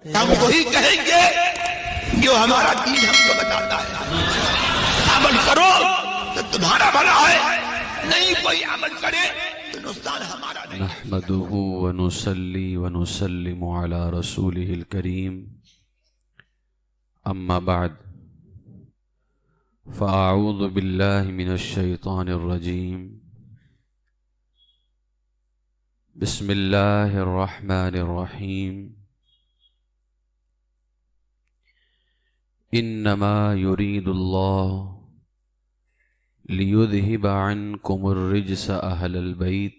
ہم وہی کہیں گے جو ہمارا دین ہم کو بتاتا ہے. عمل کرو تو تمہارا بھلا ہے، نہیں کوئی عمل کرے تو نقصان ہمارا نہیں. نحمده ونصلي ونسلم على رسوله الكريم اما بعد فاعوذ بالله من الشيطان الرجيم بسم الله الرحمن الرحيم انما يريد الله ليذهب عنكم الرجس اهل البيت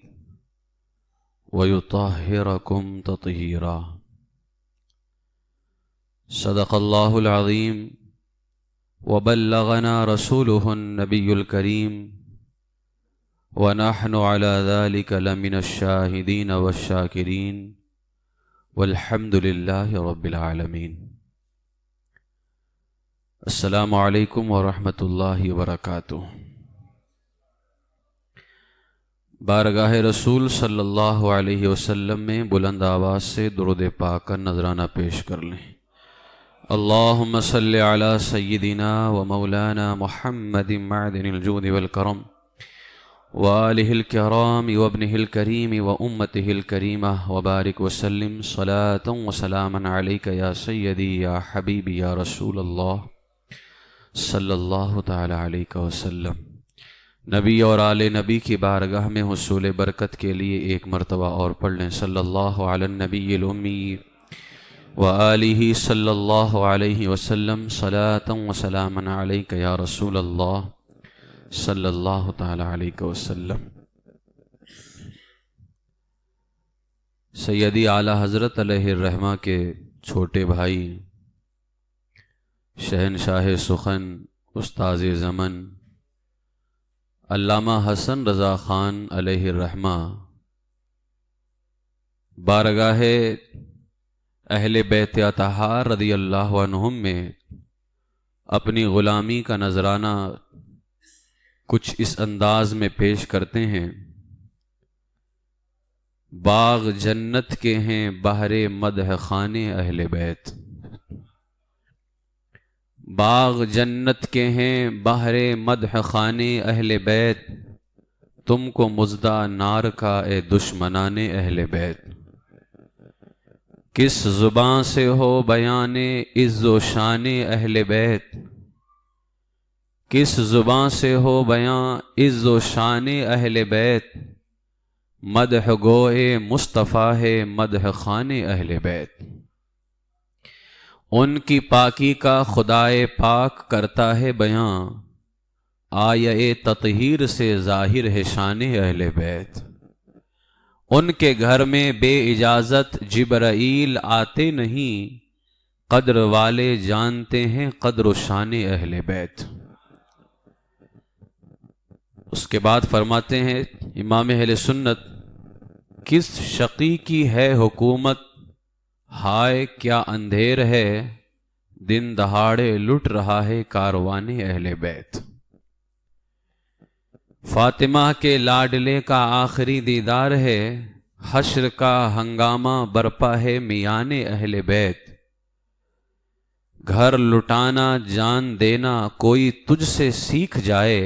ويطهركم تطهيرا. صدق الله العظيم وبلغنا رسوله النبي الكريم ونحن على ذلك لمن الشاهدين والشاكرين والحمد لله رب العالمين. السلام علیکم ورحمۃ اللہ وبرکاتہ. بارگاہ رسول صلی اللہ علیہ وسلم میں بلند آواز سے درود پاک کا نذرانہ پیش کر لیں. اللہم صلی علی سیدنا و مولانا محمد معدن الجود والکرم وآلہ الکرام وابنہ الکریم وامتہ الکریمہ وبارک وسلم صلاة و سلاما علیک یا سیدی یا حبیبی یا رسول اللہ صلی اللہ تعالی علیہ وسلم. نبی اور آل نبی کی بارگاہ میں حصول برکت کے لیے ایک مرتبہ اور پڑھ لیں صلی اللہ علی النبی الامی وآلہ صلی اللہ علیہ وسلم صلاة و سلاما علیک یا رسول اللہ صلی اللہ تعالی علیہ وسلم. سیدی اعلیٰ حضرت علیہ الرحمہ کے چھوٹے بھائی شہنشاہ سخن استاذ زمن علامہ حسن رضا خان علیہ الرحمہ بارگاہ اہل بیت اطہار رضی اللہ عنہم میں اپنی غلامی کا نذرانہ کچھ اس انداز میں پیش کرتے ہیں. باغ جنت کے ہیں بہر مدح خانے اہل بیت، باغ جنت کے ہیں بہر مدح خانے اہل بیت، تم کو مژدہ نار کا اے دشمنان اہل بیت. کس زباں سے ہو بیان عز و شان اہل بیت، کس زباں سے ہو بیان عز و شان اہل بیت، مدح گوئے مصطفیٰ ہے مدح خان اہل بیت. ان کی پاکی کا خدائے پاک کرتا ہے بیاں، آیہ تطہیر سے ظاہر ہے شان اہل بیت. ان کے گھر میں بے اجازت جبرائیل آتے نہیں، قدر والے جانتے ہیں قدر و شان اہل بیت. اس کے بعد فرماتے ہیں امام اہل سنت، کس شقی کی ہے حکومت، ہائے کیا اندھیر ہے، دن دہاڑے لٹ رہا ہے کاروان اہل بیت. فاطمہ کے لاڈلے کا آخری دیدار ہے، حشر کا ہنگامہ برپا ہے میان اہل بیت. گھر لٹانا جان دینا کوئی تجھ سے سیکھ جائے،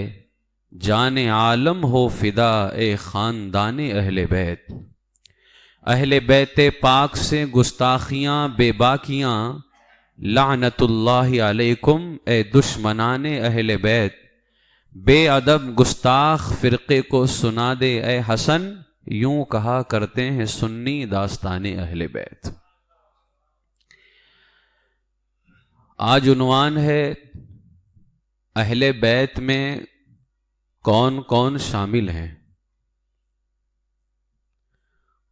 جان عالم ہو فدا اے خاندان اہل بیت. اہل بیت پاک سے گستاخیاں بے باکیاں، لعنت اللہ علیکم اے دشمنان اہل بیت. بے ادب گستاخ فرقے کو سنا دے اے حسن، یوں کہا کرتے ہیں سنی داستان اہل بیت. آج عنوان ہے اہل بیت میں کون کون شامل ہیں.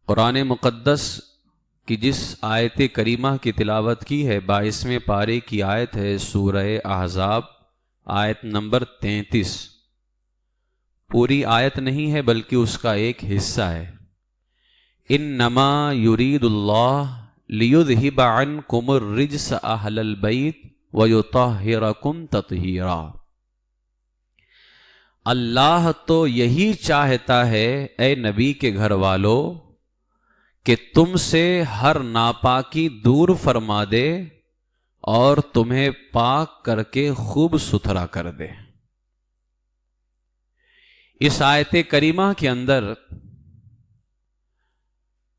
قرآن مقدس کی جس آیت کریمہ کی تلاوت کی ہے 22ویں پارے کی آیت ہے سورہ احزاب آیت نمبر 33. پوری آیت نہیں ہے بلکہ اس کا ایک حصہ ہے. انما یرید اللہ لیذہب عنکم الرجس اہل البیت ویطہرکم تطہیرا. اللہ تو یہی چاہتا ہے اے نبی کے گھر والوں کہ تم سے ہر ناپاکی دور فرما دے اور تمہیں پاک کر کے خوب ستھرا کر دے. اس آیت کریمہ کے اندر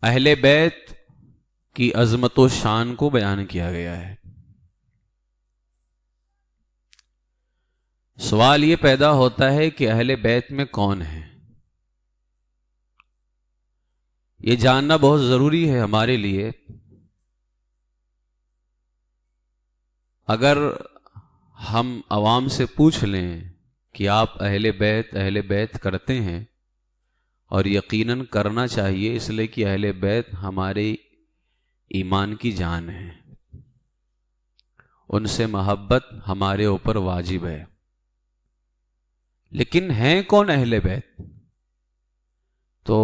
اہل بیت کی عظمت و شان کو بیان کیا گیا ہے. سوال یہ پیدا ہوتا ہے کہ اہل بیت میں کون ہیں؟ یہ جاننا بہت ضروری ہے ہمارے لیے. اگر ہم عوام سے پوچھ لیں کہ آپ اہل بیت کرتے ہیں، اور یقیناً کرنا چاہیے، اس لیے کہ اہل بیت ہمارے ایمان کی جان ہے، ان سے محبت ہمارے اوپر واجب ہے. لیکن ہیں کون اہل بیت؟ تو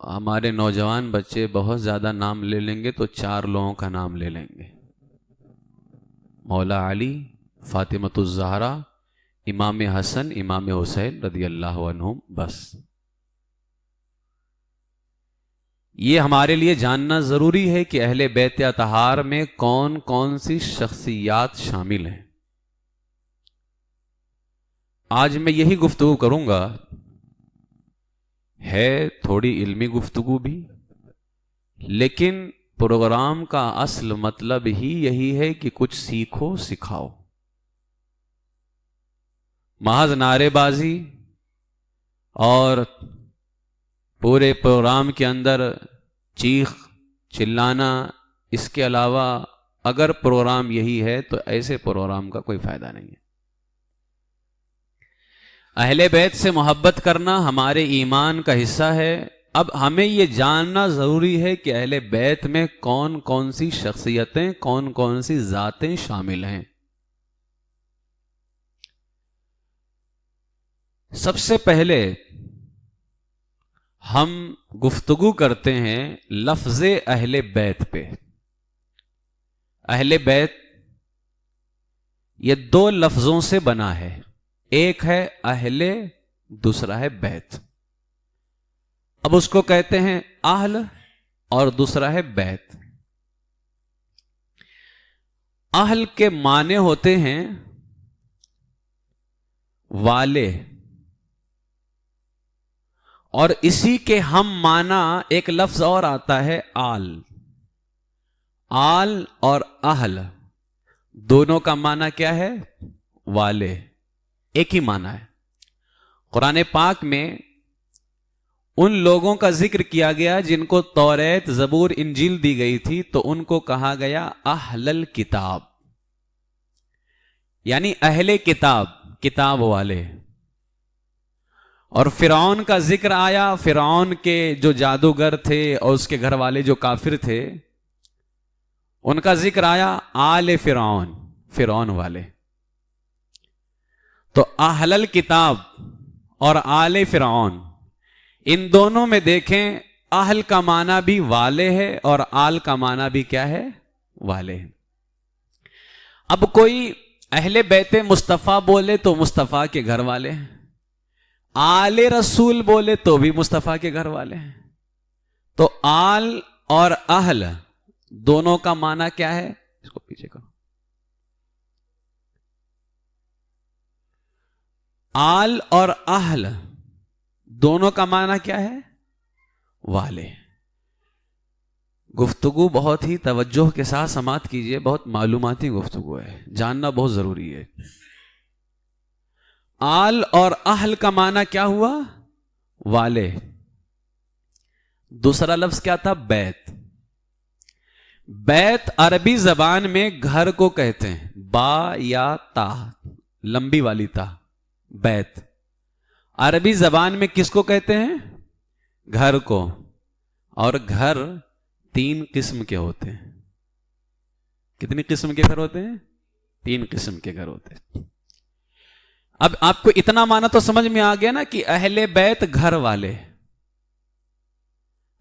ہمارے نوجوان بچے بہت زیادہ نام لے لیں گے تو 4 لوگوں کا نام لے لیں گے: مولا علی، فاطمۃ الزہرا، امام حسن، امام حسین رضی اللہ عنہم. بس یہ ہمارے لیے جاننا ضروری ہے کہ اہل بیت اطہار میں کون کون سی شخصیات شامل ہیں. آج میں یہی گفتگو کروں گا. ہے تھوڑی علمی گفتگو بھی، لیکن پروگرام کا اصل مطلب ہی یہی ہے کہ کچھ سیکھو سکھاؤ. محض نعرے بازی اور پورے پروگرام کے اندر چیخ چلانا، اس کے علاوہ اگر پروگرام یہی ہے تو ایسے پروگرام کا کوئی فائدہ نہیں ہے. اہل بیت سے محبت کرنا ہمارے ایمان کا حصہ ہے. اب ہمیں یہ جاننا ضروری ہے کہ اہل بیت میں کون کون سی شخصیتیں، کون کون سی ذاتیں شامل ہیں. سب سے پہلے ہم گفتگو کرتے ہیں لفظ اہل بیت پہ. اہل بیت یہ 2 لفظوں سے بنا ہے. ایک ہے اہل، دوسرا ہے بیت. اب اس کو کہتے ہیں اہل اور دوسرا ہے بیت. اہل کے معنی ہوتے ہیں والے، اور اسی کے ہم معنی ایک لفظ اور آتا ہے آل. آل اور اہل دونوں کا معنی کیا ہے؟ والے. ایک ہی معنی ہے. قرآن پاک میں ان لوگوں کا ذکر کیا گیا جن کو توریت، زبور، انجیل دی گئی تھی، تو ان کو کہا گیا اہل الکتاب، یعنی اہل کتاب، کتاب والے. اور فرعون کا ذکر آیا. فرعون کے جو جادوگر تھے اور اس کے گھر والے جو کافر تھے، ان کا ذکر آیا آل فرعون، فرعون والے. تو اہل الکتاب اور آل فرعون، ان دونوں میں دیکھیں اہل کا معنی بھی والے ہے اور آل کا معنی بھی کیا ہے؟ والے ہیں. اب کوئی اہل بیت مصطفیٰ بولے تو مصطفیٰ کے گھر والے ہیں، آل رسول بولے تو بھی مصطفیٰ کے گھر والے ہیں. تو آل اور اہل دونوں کا معنی کیا ہے؟ اس کو پیچھے کرو. آل اور اہل دونوں کا معنی کیا ہے؟ والے. گفتگو بہت ہی توجہ کے ساتھ سماعت کیجئے، بہت معلوماتی گفتگو ہے، جاننا بہت ضروری ہے. آل اور اہل کا معنی کیا ہوا؟ والے. دوسرا لفظ کیا تھا؟ بیت. بیت عربی زبان میں گھر کو کہتے ہیں، با یا تا، لمبی والی تا. بیت عربی زبان میں کس کو کہتے ہیں؟ گھر کو. اور گھر 3 قسم کے ہوتے ہیں. کتنی قسم کے گھر ہوتے ہیں؟ 3 قسم کے گھر ہوتے ہیں. اب آپ کو اتنا معنی تو سمجھ میں آ گیا نا کہ اہل بیت گھر والے.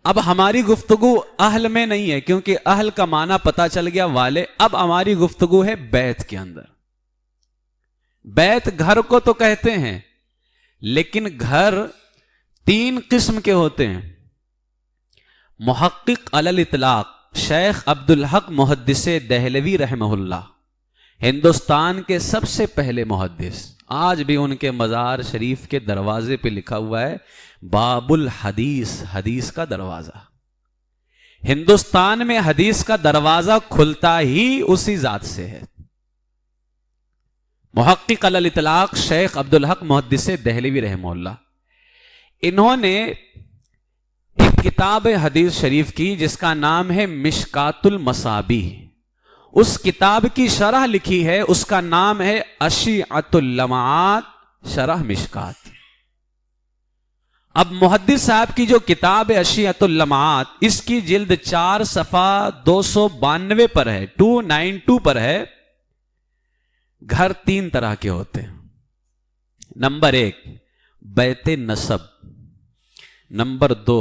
اب ہماری گفتگو اہل میں نہیں ہے، کیونکہ اہل کا معنی پتا چل گیا والے. اب ہماری گفتگو ہے بیت کے اندر. بیت گھر کو تو کہتے ہیں، لیکن گھر 3 قسم کے ہوتے ہیں. محقق علی الاطلاق شیخ عبدالحق محدث دہلوی رحمہ اللہ، ہندوستان کے سب سے پہلے محدث، آج بھی ان کے مزار شریف کے دروازے پہ لکھا ہوا ہے باب الحدیث، حدیث کا دروازہ۔ ہندوستان میں حدیث کا دروازہ کھلتا ہی اسی ذات سے ہے۔ محقق علی الاطلاق شیخ عبدالحق محدث دہلوی رحمہ اللہ، انہوں نے ایک کتاب حدیث شریف کی جس کا نام ہے مشکات المصابیح، اس کتاب کی شرح لکھی ہے، اس کا نام ہے اشیعۃ اللمعات شرح مشکات۔ اب محدث صاحب کی جو کتاب ہے اشیعۃ اللمعات، اس کی جلد 4 صفحہ 292 پر ہے، 292 پر ہے۔ گھر 3 طرح کے ہوتے ہیں۔ نمبر 1 بیت نسب، نمبر 2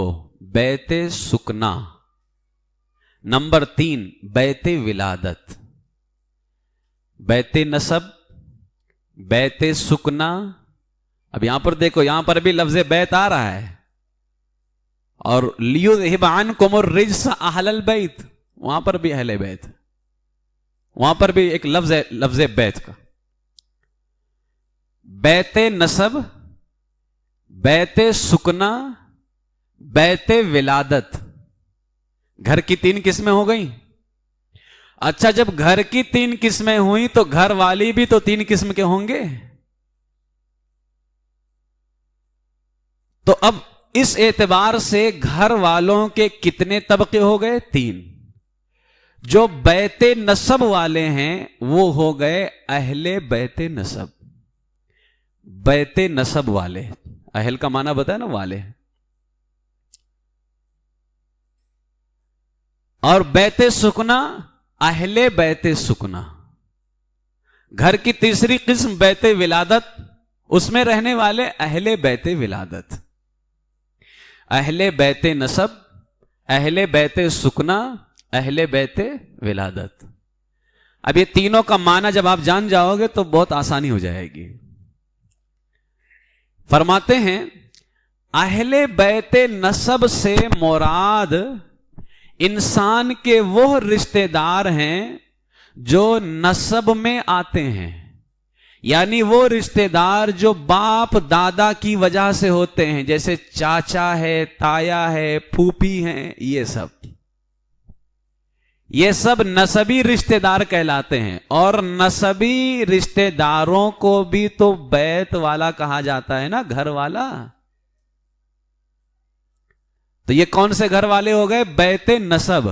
بیت سکنا، نمبر 3 بیت ولادت۔ بیت نسب، بیت سکنا، اب یہاں پر دیکھو، یہاں پر بھی لفظ بیت آ رہا ہے، اور لیذھب عنکم الرجس اہل البیت، وہاں پر بھی اہل بیت، وہاں پر بھی ایک لفظ ہے لفظ بیت کا۔ بیت نسب، بیت سکنا، بیت ولادت، گھر کی 3 قسمیں ہو گئیں۔ اچھا، جب گھر کی 3 قسمیں ہوئیں تو گھر والی بھی تو 3 قسم کے ہوں گے۔ تو اب اس اعتبار سے گھر والوں کے کتنے طبقے ہو گئے؟ 3۔ جو بیت نسب والے ہیں وہ ہو گئے اہل بیت نسب۔ بیت نسب والے، اہل کا معنی بتا ہے نا، والے۔ اور بیت سکنا، اہل بیت سکنا۔ گھر کی تیسری قسم بیت ولادت، اس میں رہنے والے اہل بیت ولادت۔ اہل بیت نسب، اہل بیت سکنا، اہل بیت ولادت۔ اب یہ تینوں کا معنی جب آپ جان جاؤ گے تو بہت آسانی ہو جائے گی۔ فرماتے ہیں اہل بیت نسب سے مراد انسان کے وہ رشتہ دار ہیں جو نسب میں آتے ہیں، یعنی وہ رشتہ دار جو باپ دادا کی وجہ سے ہوتے ہیں، جیسے چاچا ہے، تایا ہے، پھوپھی ہیں، یہ سب نسبی رشتہ دار کہلاتے ہیں۔ اور نسبی رشتہ داروں کو بھی تو بیت والا کہا جاتا ہے نا، گھر والا۔ تو یہ کون سے گھر والے ہو گئے؟ بیت نسب۔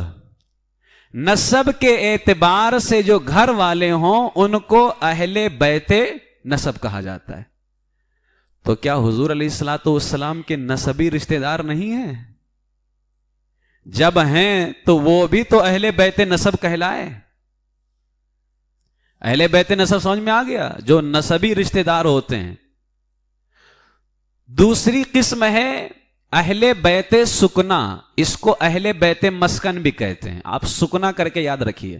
نسب کے اعتبار سے جو گھر والے ہوں ان کو اہل بیت نسب کہا جاتا ہے۔ تو کیا حضور علیہ الصلوۃ والسلام کے نسبی رشتہ دار نہیں ہیں؟ جب ہیں تو وہ بھی تو اہل بیت نسب کہلائے۔ اہل بیت نسب سمجھ میں آ گیا؟ جو نسبی رشتہ دار ہوتے ہیں۔ دوسری قسم ہے اہل بیت سکنا، اس کو اہل بیت مسکن بھی کہتے ہیں۔ آپ سکنا کر کے یاد رکھیے،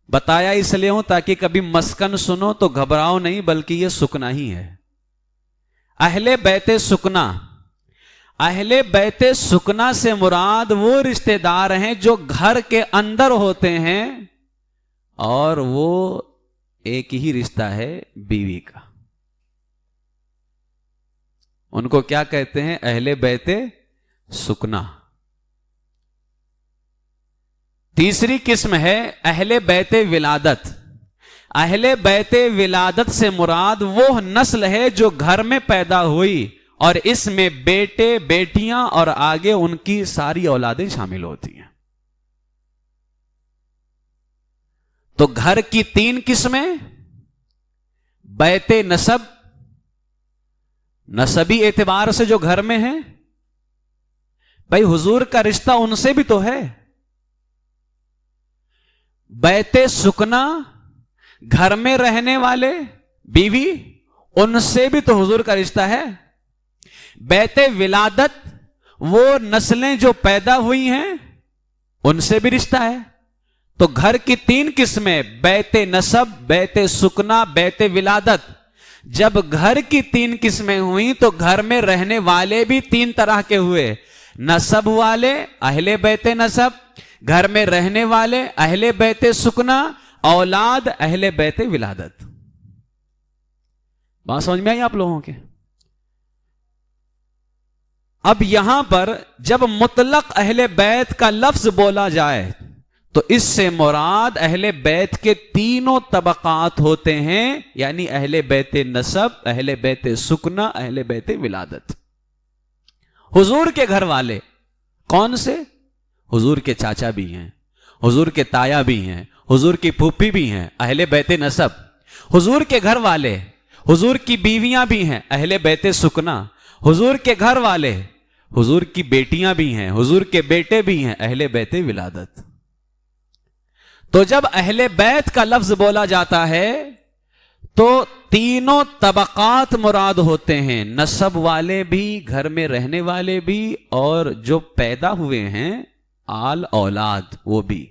بتایا اس لیے ہوں تاکہ کبھی مسکن سنو تو گھبراؤ نہیں، بلکہ یہ سکنا ہی ہے۔ اہل بیت سکنا، اہل بیت سکنا سے مراد وہ رشتہ دار ہیں جو گھر کے اندر ہوتے ہیں، اور وہ ایک ہی رشتہ ہے بیوی کا۔ ان کو کیا کہتے ہیں؟ اہل بیت سکنا۔ تیسری قسم ہے اہل بیت ولادت۔ اہل بیت ولادت سے مراد وہ نسل ہے جو گھر میں پیدا ہوئی، اور اس میں بیٹے، بیٹیاں اور آگے ان کی ساری اولادیں شامل ہوتی ہیں۔ تو گھر کی 3 قسمیں: بیت نسب، نسبی اعتبار سے جو گھر میں ہیں، بھائی حضور کا رشتہ ان سے بھی تو ہے۔ بیت سکنا، گھر میں رہنے والے بیوی، ان سے بھی تو حضور کا رشتہ ہے۔ بیت ولادت، وہ نسلیں جو پیدا ہوئی ہیں، ان سے بھی رشتہ ہے۔ تو گھر کی 3 قسمیں: بیت نسب، بیت سکنا، بیت ولادت۔ جب گھر کی 3 قسمیں ہوئیں تو گھر میں رہنے والے بھی 3 طرح کے ہوئے۔ نسب والے اہل بیت نسب، گھر میں رہنے والے اہل بیت سکنا، اولاد اہل بیت ولادت. بات سمجھ میں آئی آپ لوگوں کے؟ اب یہاں پر جب مطلق اہل بیت کا لفظ بولا جائے تو اس سے مراد اہل بیت کے تینوں طبقات ہوتے ہیں، یعنی اہل بیت نسب، اہل بیت سکنا، اہل بیت ولادت. حضور کے گھر والے کون سے؟ حضور کے چاچا بھی ہیں، حضور کے تایا بھی ہیں، حضور کی پھوپھی بھی ہیں، اہل بیت نسب. حضور کے گھر والے، حضور کی بیویاں بھی ہیں، اہل بیت سکنا. حضور کے گھر والے، حضور کی بیٹیاں بھی ہیں، حضور کے بیٹے بھی ہیں، اہل بیت ولادت. تو جب اہل بیت کا لفظ بولا جاتا ہے تو تینوں طبقات مراد ہوتے ہیں، نسب والے بھی، گھر میں رہنے والے بھی، اور جو پیدا ہوئے ہیں آل اولاد وہ بھی.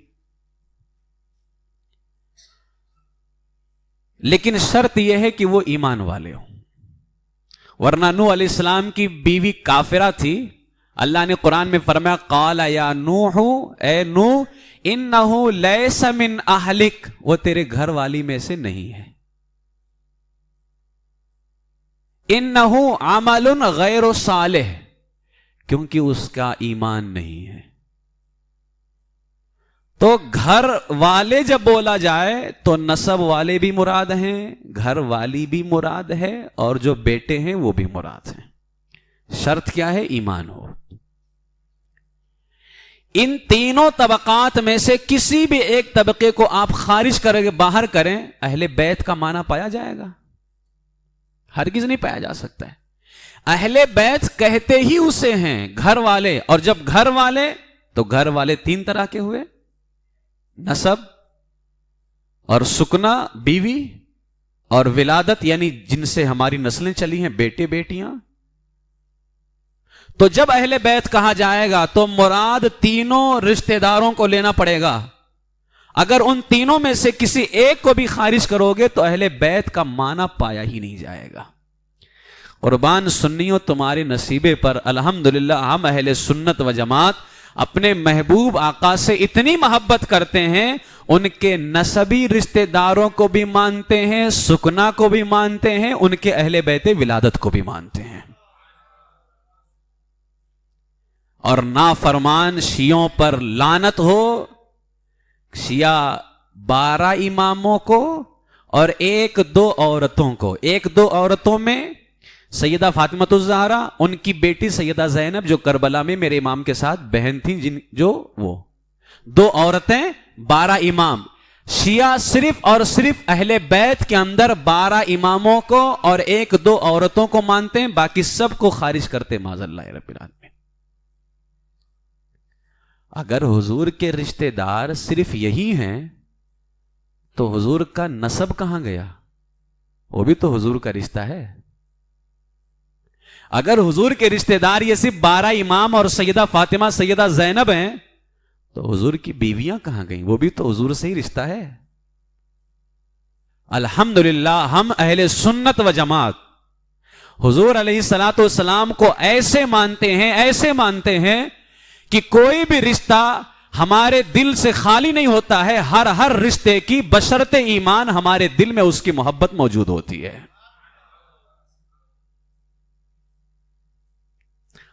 لیکن شرط یہ ہے کہ وہ ایمان والے ہوں، ورنہ نوح علیہ السلام کی بیوی کافرہ تھی. اللہ نے قرآن میں فرمایا قال یا نوح، اے نوح انہ لیس من اہلک، وہ تیرے گھر والی میں سے نہیں ہے. انہ عمل غیر صالح، کیونکہ اس کا ایمان نہیں ہے. تو گھر والے جب بولا جائے تو نسب والے بھی مراد ہیں، گھر والی بھی مراد ہے، اور جو بیٹے ہیں وہ بھی مراد ہیں. شرط کیا ہے؟ ایمان ہو. ان تینوں طبقات میں سے کسی بھی ایک طبقے کو آپ خارج کریں، باہر کریں، اہل بیت کا معنی پایا جائے گا؟ ہرگز نہیں پایا جا سکتا ہے. اہل بیت کہتے ہی اسے ہیں گھر والے، اور جب گھر والے تو گھر والے تین طرح کے ہوئے، نسب اور سکنا بیوی، اور ولادت یعنی جن سے ہماری نسلیں چلی ہیں بیٹے بیٹیاں. تو جب اہل بیت کہا جائے گا تو مراد تینوں رشتہ داروں کو لینا پڑے گا. اگر ان تینوں میں سے کسی ایک کو بھی خارج کرو گے تو اہل بیت کا معنی پایا ہی نہیں جائے گا. قربان سنیوں تمہارے نصیبے پر الحمدللہ ہم اہل سنت و جماعت اپنے محبوب آقا سے اتنی محبت کرتے ہیں، ان کے نسبی رشتہ داروں کو بھی مانتے ہیں، سکنا کو بھی مانتے ہیں، ان کے اہل بیت ولادت کو بھی مانتے ہیں. اور نافرمان شیعوں پر لعنت ہو. شیعہ 12 اماموں کو اور 1-2 عورتوں کو، 1-2 عورتوں میں سیدہ فاطمہ الزہرا، ان کی بیٹی سیدہ زینب جو کربلا میں میرے امام کے ساتھ بہن تھیں، وہ 2 عورتیں، 12 امام. شیعہ صرف اور صرف اہل بیت کے اندر 12 اماموں کو اور 1-2 عورتوں کو مانتے ہیں، باقی سب کو خارج کرتے معاذ اللہ رب العالمین. اگر حضور کے رشتہ دار صرف یہی ہیں تو حضور کا نسب کہاں گیا؟ وہ بھی تو حضور کا رشتہ ہے. اگر حضور کے رشتہ دار یہ صرف 12 امام اور سیدہ فاطمہ سیدہ زینب ہیں تو حضور کی بیویاں کہاں گئیں؟ وہ بھی تو حضور سے ہی رشتہ ہے. الحمدللہ ہم اہل سنت و جماعت حضور علیہ الصلوۃ والسلام کو ایسے مانتے ہیں کہ کوئی بھی رشتہ ہمارے دل سے خالی نہیں ہوتا ہے. ہر رشتے کی بشرط ایمان ہمارے دل میں اس کی محبت موجود ہوتی ہے.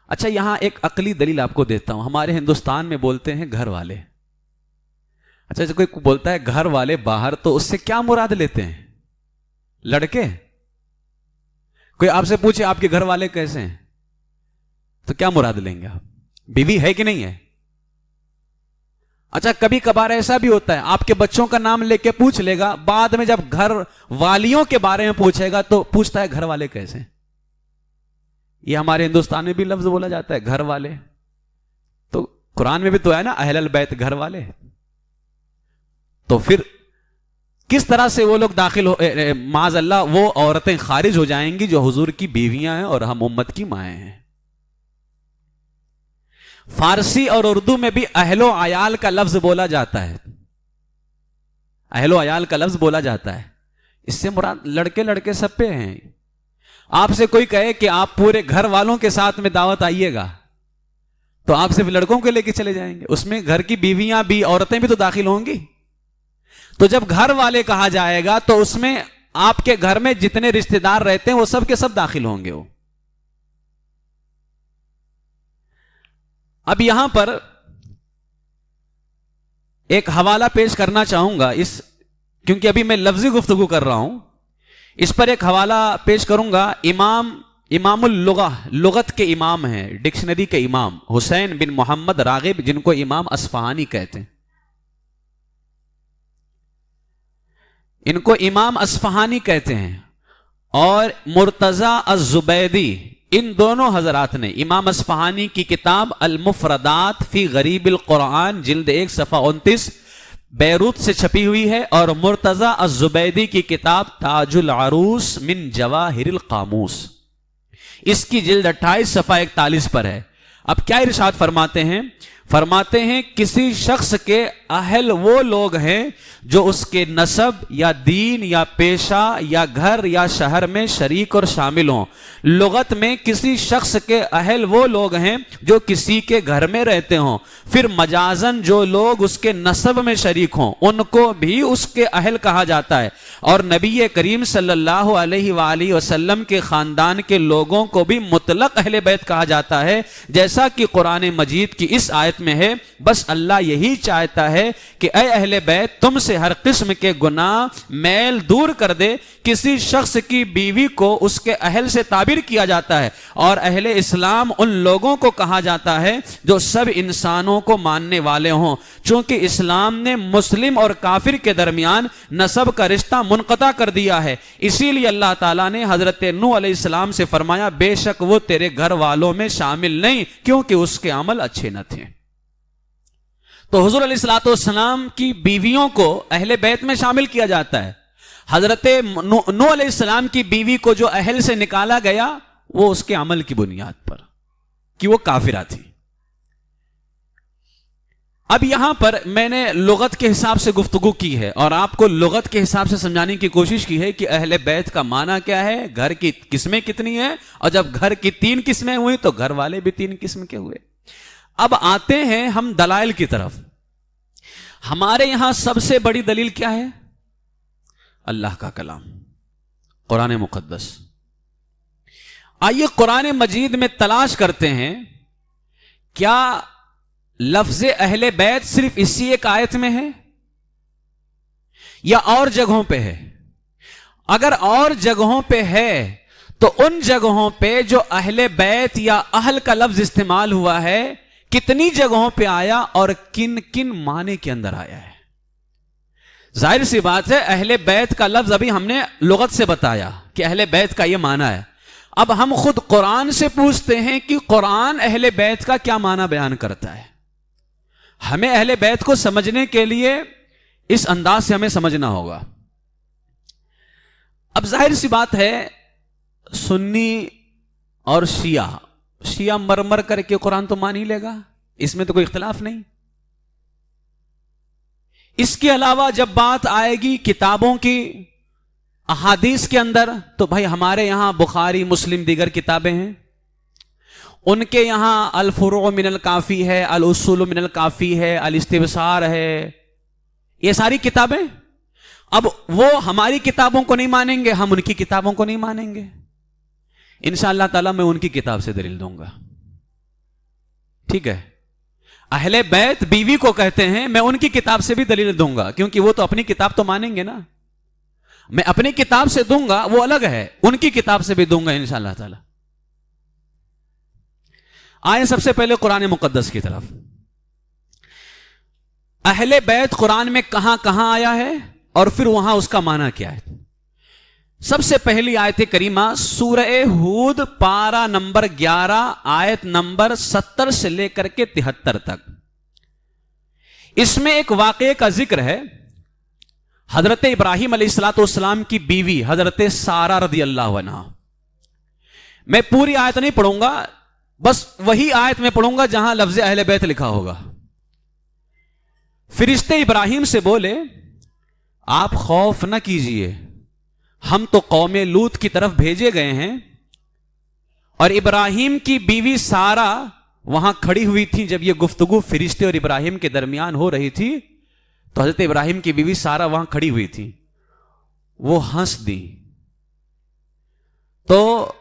اچھا یہاں ایک عقلی دلیل آپ کو دیتا ہوں. ہمارے ہندوستان میں بولتے ہیں گھر والے. اچھا جب کوئی بولتا ہے گھر والے باہر تو اس سے کیا مراد لیتے ہیں؟ لڑکے؟ کوئی آپ سے پوچھے آپ کے گھر والے کیسے ہیں تو کیا مراد لیں گے آپ؟ بیوی ہے کہ نہیں ہے؟ اچھا کبھی کبھار ایسا بھی ہوتا ہے آپ کے بچوں کا نام لے کے پوچھ لے گا، بعد میں جب گھر والیوں کے بارے میں پوچھے گا تو پوچھتا ہے گھر والے کیسے ہیں. یہ ہمارے ہندوستان میں بھی لفظ بولا جاتا ہے گھر والے. تو قرآن میں بھی تو ہے نا اہل البیت گھر والے. تو پھر کس طرح سے وہ لوگ داخل ہو معاذ اللہ وہ عورتیں خارج ہو جائیں گی جو حضور کی بیویاں ہیں اور ہم امت کی مائیں ہیں. فارسی اور اردو میں بھی اہل و عیال کا لفظ بولا جاتا ہے. اہل و عیال کا لفظ بولا جاتا ہے. اس سے مراد لڑکے سب پہ ہیں. آپ سے کوئی کہے کہ آپ پورے گھر والوں کے ساتھ میں دعوت آئیے گا تو آپ صرف لڑکوں کے لے کے چلے جائیں گے؟ اس میں گھر کی بیویاں بھی، عورتیں بھی تو داخل ہوں گی. تو جب گھر والے کہا جائے گا تو اس میں آپ کے گھر میں جتنے رشتہ دار رہتے ہیں وہ سب کے سب داخل ہوں گے. وہ اب یہاں پر ایک حوالہ پیش کرنا چاہوں گا، کیونکہ ابھی میں لفظی گفتگو کر رہا ہوں، اس پر ایک حوالہ پیش کروں گا. امام اللغہ، لغت کے امام ہیں، ڈکشنری کے امام حسین بن محمد راغب، جن کو امام اصفہانی کہتے ہیں. ان کو امام اصفہانی کہتے ہیں. اور مرتضی الزبیدی، ان دونوں حضرات نے امام اصفہانی کی کتاب المفردات فی غریب القرآن جلد 1 صفحہ 29 بیروت سے چھپی ہوئی ہے، اور مرتضی الزبیدی کی کتاب تاج العروس من جواہر القاموس، اس کی جلد 28 صفحہ 41 پر ہے. اب کیا ارشاد فرماتے ہیں؟ فرماتے ہیں کسی شخص کے اہل وہ لوگ ہیں جو اس کے نسب یا دین یا پیشہ یا گھر یا شہر میں شریک اور شامل ہوں. لغت میں کسی شخص کے اہل وہ لوگ ہیں جو کسی کے گھر میں رہتے ہوں. پھر مجازن جو لوگ اس کے نسب میں شریک ہوں ان کو بھی اس کے اہل کہا جاتا ہے. اور نبی کریم صلی اللہ علیہ وآلہ وسلم کے خاندان کے لوگوں کو بھی مطلق اہل بیت کہا جاتا ہے، جیسا کہ قرآن مجید کی اس آیت میں ہے. بس اللہ یہی چاہتا ہے کہ اے اہل بیت تم سے ہر قسم کے گناہ میل دور کر دے. کسی شخص کی بیوی کو اس کے اہل سے تعبیر کیا جاتا ہے، اور اہل اسلام ان لوگوں کو کہا جاتا ہے جو سب انسانوں کو ماننے والے ہوں. چونکہ اسلام نے مسلم اور کافر کے درمیان نسب کا رشتہ منقطع کر دیا ہے، اسی لیے اللہ تعالیٰ نے حضرت نوح علیہ السلام سے فرمایا بے شک وہ تیرے گھر والوں میں شامل نہیں، کیونکہ اس کے عمل اچھے نہ تھے. تو حضور علیہ الصلوۃ والسلام کی بیویوں کو اہل بیت میں شامل کیا جاتا ہے. حضرت نوح علیہ السلام کی بیوی کو جو اہل سے نکالا گیا وہ اس کے عمل کی بنیاد پر کہ وہ کافرہ تھی. اب یہاں پر میں نے لغت کے حساب سے گفتگو کی ہے اور آپ کو لغت کے حساب سے سمجھانے کی کوشش کی ہے کہ اہل بیت کا معنی کیا ہے، گھر کی قسمیں کتنی ہیں، اور جب گھر کی 3 قسمیں ہوئی تو گھر والے بھی 3 قسم کے ہوئے. اب آتے ہیں ہم دلائل کی طرف. ہمارے یہاں سب سے بڑی دلیل کیا ہے؟ اللہ کا کلام قرآن مقدس. آئیے قرآن مجید میں تلاش کرتے ہیں کیا لفظ اہل بیت صرف اسی ایک آیت میں ہے یا اور جگہوں پہ ہے؟ اگر اور جگہوں پہ ہے تو ان جگہوں پہ جو اہل بیت یا اہل کا لفظ استعمال ہوا ہے کتنی جگہوں پہ آیا اور کن کن معنی کے اندر آیا ہے؟ ظاہر سی بات ہے اہل بیت کا لفظ ابھی ہم نے لغت سے بتایا کہ اہل بیت کا یہ معنی ہے. اب ہم خود قرآن سے پوچھتے ہیں کہ قرآن اہل بیت کا کیا معنی بیان کرتا ہے. ہمیں اہل بیت کو سمجھنے کے لیے اس انداز سے ہمیں سمجھنا ہوگا. اب ظاہر سی بات ہے سنی اور شیعہ مر کر کے قرآن تو مان ہی لے گا، اس میں تو کوئی اختلاف نہیں. اس کے علاوہ جب بات آئے گی کتابوں کی، احادیث کے اندر، تو بھائی ہمارے یہاں بخاری مسلم دیگر کتابیں ہیں، ان کے یہاں الفروع من الکافی ہے، الاصول من الکافی ہے، الاستبصار ہے، یہ ساری کتابیں. اب وہ ہماری کتابوں کو نہیں مانیں گے، ہم ان کی کتابوں کو نہیں مانیں گے. انشاءاللہ تعالی میں ان کی کتاب سے دلیل دوں گا. ٹھیک ہے، اہل بیت بیوی کو کہتے ہیں، میں ان کی کتاب سے بھی دلیل دوں گا، کیونکہ وہ تو اپنی کتاب تو مانیں گے نا. میں اپنی کتاب سے دوں گا وہ الگ ہے، ان کی کتاب سے بھی دوں گا انشاءاللہ تعالی. آئیں سب سے پہلے قرآن مقدس کی طرف. اہل بیت قرآن میں کہاں کہاں آیا ہے اور پھر وہاں اس کا معنی کیا ہے؟ سب سے پہلی آیت کریمہ سورہ ہود پارہ نمبر 11 آیت نمبر 70 سے لے کر کے 73 تک. اس میں ایک واقعے کا ذکر ہے. حضرت ابراہیم علیہ السلام کی بیوی حضرت سارہ رضی اللہ عنہا. میں پوری آیت نہیں پڑھوں گا، بس وہی آیت میں پڑھوں گا جہاں لفظ اہل بیت لکھا ہوگا. فرشتے ابراہیم سے بولے آپ خوف نہ کیجئے، ہم تو قوم لوط کی طرف بھیجے گئے ہیں. اور ابراہیم کی بیوی سارہ وہاں کھڑی ہوئی تھی جب یہ گفتگو فرشتے اور ابراہیم کے درمیان ہو رہی تھی تو حضرت ابراہیم کی بیوی سارا وہاں کھڑی ہوئی تھی. وہ ہنس دی. تو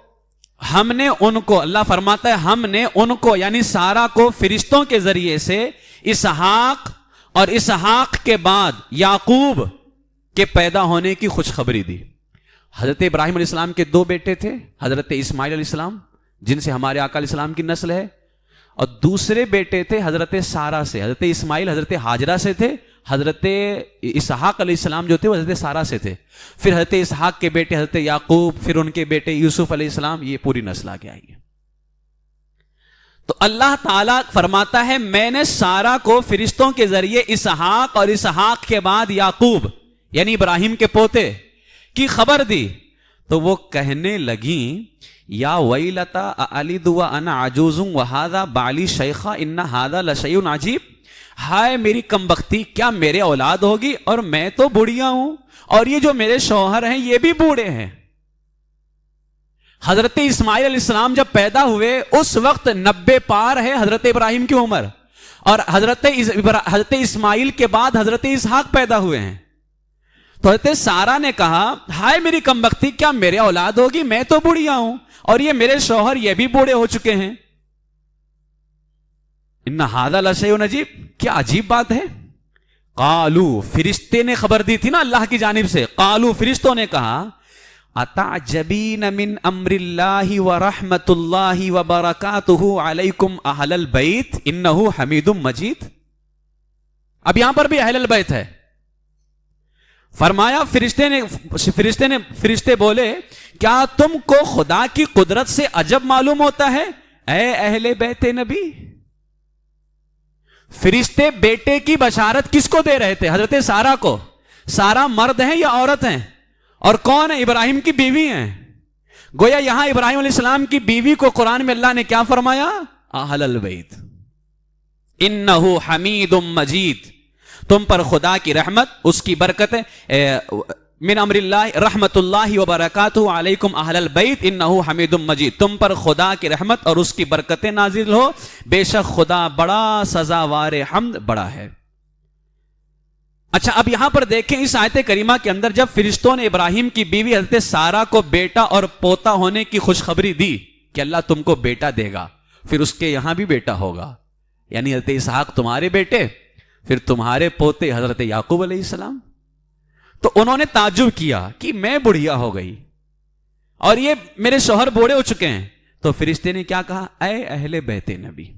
ہم نے ان کو، اللہ فرماتا ہے ہم نے ان کو یعنی سارا کو فرشتوں کے ذریعے سے اسحاق اور اسحاق کے بعد یعقوب کے پیدا ہونے کی خوشخبری دی. حضرت ابراہیم علیہ السلام کے 2 بیٹے تھے، حضرت اسماعیل علیہ السلام جن سے ہمارے آقا علیہ السلام کی نسل ہے، اور دوسرے بیٹے تھے حضرت سارہ سے. حضرت اسماعیل حضرت ہاجرہ سے تھے، حضرت اسحاق علیہ السلام جو تھے وہ حضرت سارہ سے تھے. پھر حضرت اسحاق کے بیٹے حضرت یعقوب، پھر ان کے بیٹے یوسف علیہ السلام، یہ پوری نسل آگے آئی ہے. تو اللہ تعالیٰ فرماتا ہے میں نے سارہ کو فرشتوں کے ذریعے اسحاق اور اسحاق کے بعد یعقوب یعنی ابراہیم کے پوتے کی خبر دی. تو وہ کہنے لگیں یا ویلتا الد وانا عجوز وہذا بالی شیخا ان ھذا لشیء عجیب. ہائے میری کمبختی، کیا میرے اولاد ہوگی اور میں تو بوڑھیا ہوں، اور یہ جو میرے شوہر ہیں یہ بھی بوڑھے ہیں. حضرت اسماعیل علیہ السلام جب پیدا ہوئے اس وقت 90 پار ہے حضرت ابراہیم کی عمر، اور حضرت اسماعیل کے بعد حضرت اسحاق پیدا ہوئے ہیں. تو حضرت سارہ نے کہا ہائے میری کمبختی، کیا میرے اولاد ہوگی، میں تو بوڑھیا ہوں اور یہ میرے شوہر یہ بھی بوڑھے ہو چکے ہیں. ان ھذا لشیء عجیب، کیا عجیب بات ہے. قالو، فرشتے نے خبر دی تھی نا اللہ کی جانب سے. قالو، فرشتوں نے کہا اتعجبین من امر اللہ ورحمۃ اللہ وبرکاتہ علیکم اہل البیت انہ حمید مجید. اب یہاں پر بھی اہل البیت ہے. فرمایا فرشتے بولے کیا تم کو خدا کی قدرت سے عجب معلوم ہوتا ہے اے اہل بیت نبی. فرشتے بیٹے کی بشارت کس کو دے رہے تھے؟ حضرت سارہ کو. سارہ مرد ہیں یا عورت ہیں؟ اور کون ہے؟ ابراہیم کی بیوی ہیں. گویا یہاں ابراہیم علیہ السلام کی بیوی کو قرآن میں اللہ نے کیا فرمایا؟ اہل البیت انہ حمید مجید. تم پر خدا کی رحمت، اس کی برکت ہے. من امر اللہ رحمت اللہ وبرکاتہ علیکم اہل البیت انہ حمید مجید. تم پر خدا کی رحمت اور اس کی برکتیں نازل ہو، بے شک خدا بڑا سزاوار حمد بڑا ہے. اچھا اب یہاں پر دیکھیں اس آیت کریمہ کے اندر جب فرشتوں نے ابراہیم کی بیوی حضرت سارہ کو بیٹا اور پوتا ہونے کی خوشخبری دی کہ اللہ تم کو بیٹا دے گا، پھر اس کے یہاں بھی بیٹا ہوگا، یعنی حضرت اسحاق تمہارے بیٹے، پھر تمہارے پوتے حضرت یعقوب علیہ السلام. تو انہوں نے تعجب کیا کہ میں بڑھیا ہو گئی اور یہ میرے شوہر بوڑھے ہو چکے ہیں. تو فرشتے نے کیا کہا؟ اے اہل بیت نبی.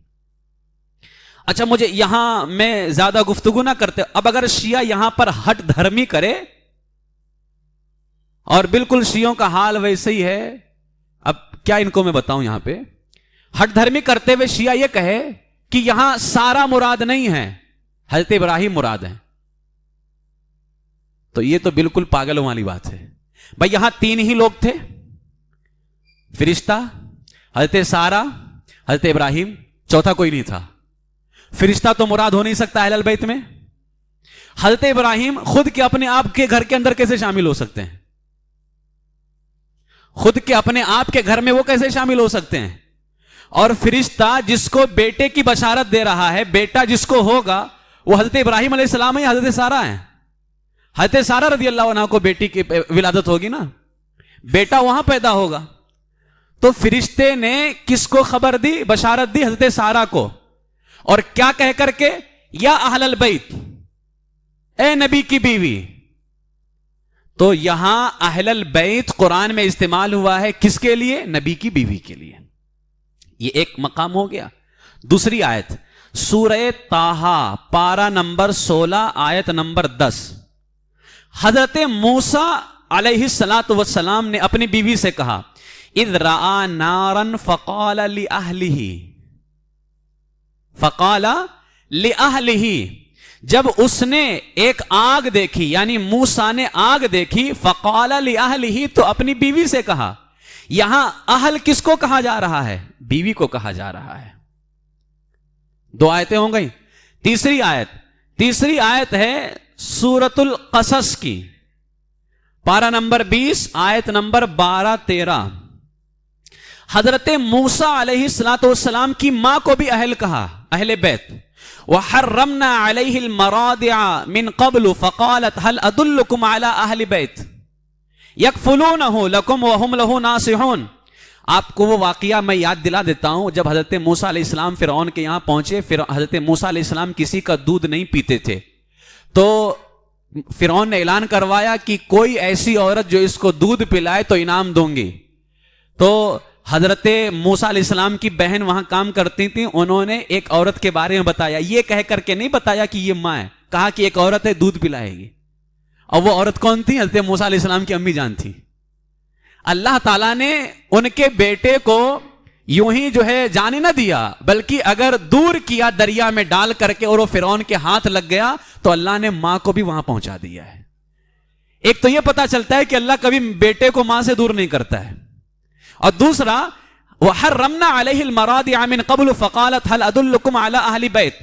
اچھا مجھے یہاں میں زیادہ گفتگو نہ کرتے، اب اگر شیعہ یہاں پر ہٹ دھرمی کرے اور بالکل شیعوں کا حال ویسے ہی ہے، اب کیا ان کو میں بتاؤں، یہاں پہ ہٹ دھرمی کرتے ہوئے شیعہ یہ کہے کہ یہاں سارا مراد نہیں ہے، حضرت ابراہیم مراد ہیں، تو یہ تو بالکل پاگلوں والی بات ہے. بھائی یہاں 3 ہی لوگ تھے، فرشتہ، حضرت سارہ، حضرت ابراہیم، چوتھا کوئی نہیں تھا. فرشتہ تو مراد ہو نہیں سکتا اہل البیت میں. حضرت ابراہیم خود کے اپنے آپ کے گھر کے اندر کیسے شامل ہو سکتے ہیں؟ خود کے اپنے آپ کے گھر میں وہ کیسے شامل ہو سکتے ہیں؟ اور فرشتہ جس کو بیٹے کی بشارت دے رہا ہے، بیٹا جس کو ہوگا، وہ حضرت ابراہیم علیہ السلام ہے یا حضرت سارہ ہیں؟ حضرت سارہ رضی اللہ عنہ کو بیٹی کی ولادت ہوگی نا، بیٹا وہاں پیدا ہوگا. تو فرشتے نے کس کو خبر دی، بشارت دی؟ حضرت سارہ کو. اور کیا کہہ کر کے؟ یا اہل البیت، اے نبی کی بیوی. تو یہاں اہل البیت قرآن میں استعمال ہوا ہے کس کے لیے؟ نبی کی بیوی کے لیے. یہ ایک مقام ہو گیا. دوسری آیت سورہ طٰہٰ پارہ نمبر 16 آیت نمبر 10. حضرت موسیٰ علیہ السلام نے اپنی بیوی سے کہا اذ رأى نارا فقال لأہلہ، جب اس نے ایک آگ دیکھی، یعنی موسیٰ نے آگ دیکھی، فقال لأہلہ، تو اپنی بیوی سے کہا. یہاں اہل کس کو کہا جا رہا ہے؟ بیوی کو کہا جا رہا ہے. 2 آیتیں ہو گئی. تیسری آیت ہے سورۃ القصص کی، پارہ نمبر 20 آیت نمبر 12-13. حضرت موسیٰ علیہ السلام کی ماں کو بھی اہل کہا، اہل بیت. وحرمنا علیہ المراضع من قبل فقالت هل ادلکم علی اہل بیت یکفلونہ لکم وہم لہ ناصحون. آپ کو وہ واقعہ میں یاد دلا دیتا ہوں. جب حضرت موسیٰ علیہ السلام فرعون کے یہاں پہنچے، حضرت موسیٰ علیہ السلام کسی کا دودھ نہیں پیتے تھے، تو فرعون نے اعلان کروایا کہ کوئی ایسی عورت جو اس کو دودھ پلائے تو انعام دوں گی. تو حضرت موسیٰ علیہ السلام کی بہن وہاں کام کرتی تھیں، انہوں نے ایک عورت کے بارے میں بتایا. یہ کہہ کر کے نہیں بتایا کہ یہ ماں ہے، کہا کہ ایک عورت ہے دودھ پلائے گی. اور وہ عورت کون تھی؟ حضرت موسیٰ علیہ السلام کی امی جان تھی. اللہ تعالیٰ نے ان کے بیٹے کو یوں ہی جو ہے جانے نہ دیا، بلکہ اگر دور کیا دریا میں ڈال کر کے اور وہ فرعون کے ہاتھ لگ گیا تو اللہ نے ماں کو بھی وہاں پہنچا دیا ہے. ایک تو یہ پتا چلتا ہے کہ اللہ کبھی بیٹے کو ماں سے دور نہیں کرتا ہے. اور دوسرا وحرمنا علیہ المراضع من قبل فقالت هل ادلکم علی اہل بیت.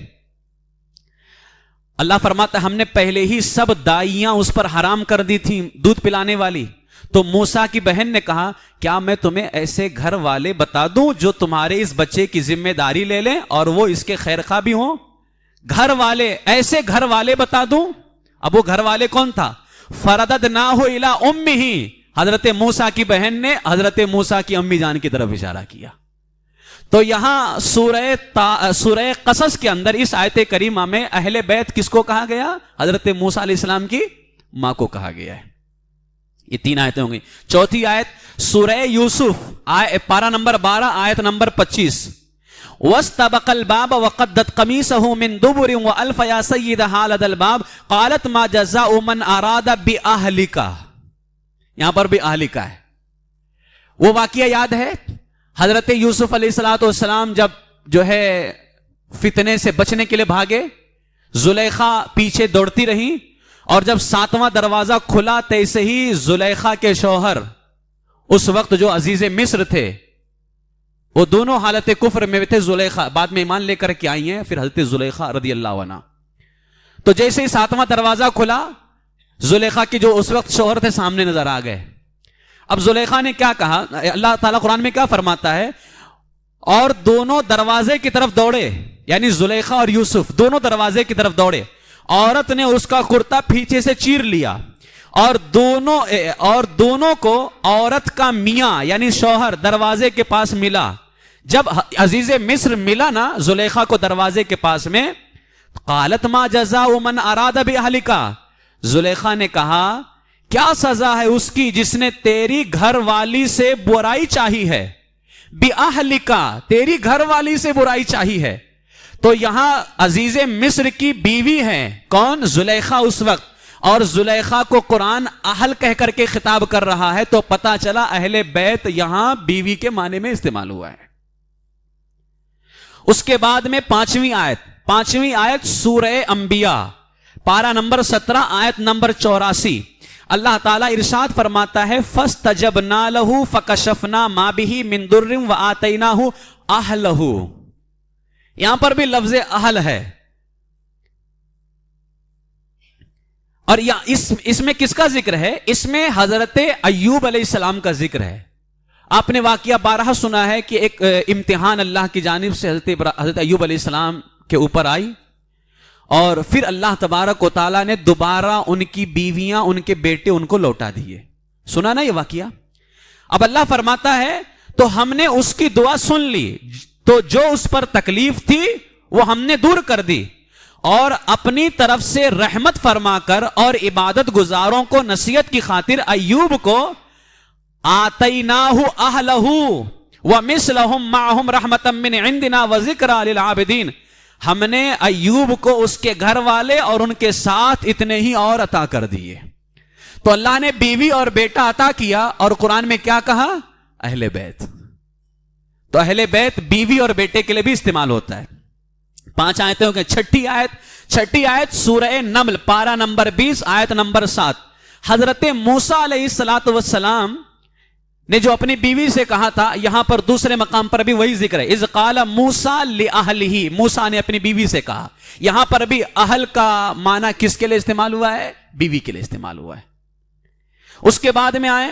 اللہ فرماتا ہے ہم نے پہلے ہی سب دائیاں اس پر حرام کر دی تھیں دودھ پلانے والی. تو موسیٰ کی بہن نے کہا کیا میں تمہیں ایسے گھر والے بتا دوں جو تمہارے اس بچے کی ذمہ داری لے لیں اور وہ اس کے خیر خواہ بھی ہوں؟ گھر والے، ایسے گھر والے بتا دوں. اب وہ گھر والے کون تھا؟ فرددناہ الی امہ. حضرت موسیٰ کی بہن نے حضرت موسیٰ کی امی جان کی طرف اشارہ کیا. تو یہاں سورہ قصص کے اندر اس آیت کریمہ میں اہل بیت کس کو کہا گیا؟ حضرت موسیٰ علیہ السلام کی ماں کو کہا گیا ہے. یہ 3 آیتیں ہوں گی. چوتھی آیت سورہ یوسف پارہ نمبر 12 آیت نمبر 25. وَاسْتَبَقَ الْبَابَ وَقَدَّتْ قَمِيصَهُ مِن دُبُرٍ وَأَلْفَ يَا سَيِّدَهَا لَدَى الْبَابِ قَالَتْ مَا جَزَاءُ مَنْ أَرَادَ بِأَهْلِكَ. یہاں پر بھی اہلکا ہے. وہ واقعہ یاد ہے حضرت یوسف علیہ السلام جب جو ہے فتنے سے بچنے کے لیے بھاگے، زلیخا پیچھے دوڑتی رہی، اور جب 7واں دروازہ کھلا تیسے ہی زلیخا کے شوہر اس وقت جو عزیز مصر تھے، وہ دونوں حالت کفر میں تھے. زلیخا بعد میں ایمان لے کر کے آئی ہیں، پھر حضرت زلیخا رضی اللہ عنہ. تو جیسے ہی 7واں دروازہ کھلا، زلیخا کے جو اس وقت شوہر تھے سامنے نظر آ گئے. اب زلیخا نے کیا کہا؟ اللہ تعالیٰ قرآن میں کیا فرماتا ہے؟ اور دونوں دروازے کی طرف دوڑے، یعنی زلیخا اور یوسف دونوں دروازے کی طرف دوڑے. عورت نے اس کا کرتا پیچھے سے چیر لیا، اور دونوں کو عورت کا میاں یعنی شوہر دروازے کے پاس ملا. جب عزیز مصر ملا نا زلیخا کو دروازے کے پاس میں، قالت ما جزاء من اراد باہلک. زلیخا نے کہا کیا سزا ہے اس کی جس نے تیری گھر والی سے برائی چاہی ہے. باہلک، تیری گھر والی سے برائی چاہی ہے. تو یہاں عزیز مصر کی بیوی ہے کون؟ زلیخا اس وقت. اور زلیخا کو قرآن اہل کہہ کر کے خطاب کر رہا ہے، تو پتا چلا اہل بیت یہاں بیوی کے معنی میں استعمال ہوا ہے. اس کے بعد میں 5ویں آیت سورہ انبیاء پارہ نمبر 17 آیت نمبر 84. اللہ تعالیٰ ارشاد فرماتا ہے فَاسْتَجَبْنَا لَهُ فَكَشَفْنَا مَا بِهِ مِن ضُرٍّ وَآتَيْنَاهُ أَهْلَهُ. یہاں پر بھی لفظ اہل ہے. اور اس میں کس کا ذکر ہے؟ اس میں حضرت ایوب علیہ السلام کا ذکر ہے. آپ نے واقعہ بارہا سنا ہے کہ ایک امتحان اللہ کی جانب سے حضرت ایوب علیہ السلام کے اوپر آئی، اور پھر اللہ تبارک و تعالیٰ نے دوبارہ ان کی بیویاں، ان کے بیٹے ان کو لوٹا دیے. سنا نا یہ واقعہ؟ اب اللہ فرماتا ہے تو ہم نے اس کی دعا سن لی، تو جو اس پر تکلیف تھی وہ ہم نے دور کر دی، اور اپنی طرف سے رحمت فرما کر اور عبادت گزاروں کو نصیحت کی خاطر ایوب کو آتیناہ اہلہ ومثلہم معہم رحمتا من عندنا وذکرى للعابدین. ہم نے ایوب کو اس کے گھر والے اور ان کے ساتھ اتنے ہی اور عطا کر دیے. تو اللہ نے بیوی اور بیٹا عطا کیا، اور قرآن میں کیا کہا؟ اہل بیت. تو اہل بیت بیوی اور بیٹے کے لیے بھی استعمال ہوتا ہے. 5 آیتیں ہو گئے. چھٹی آیت سورہ نمل پارہ نمبر 20 آیت نمبر 7. حضرت موسیٰ علیہ السلام نے جو اپنی بیوی سے کہا تھا، یہاں پر دوسرے مقام پر بھی وہی ذکر ہے. اذ قال موسیٰ لأہلہ، موسیٰ نے اپنی بیوی سے کہا. یہاں پر بھی اہل کا معنی کس کے لیے استعمال ہوا ہے؟ بیوی کے لیے استعمال ہوا ہے. اس کے بعد میں آئے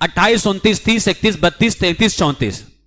28, 29, 30, 31, 32, 33, 34।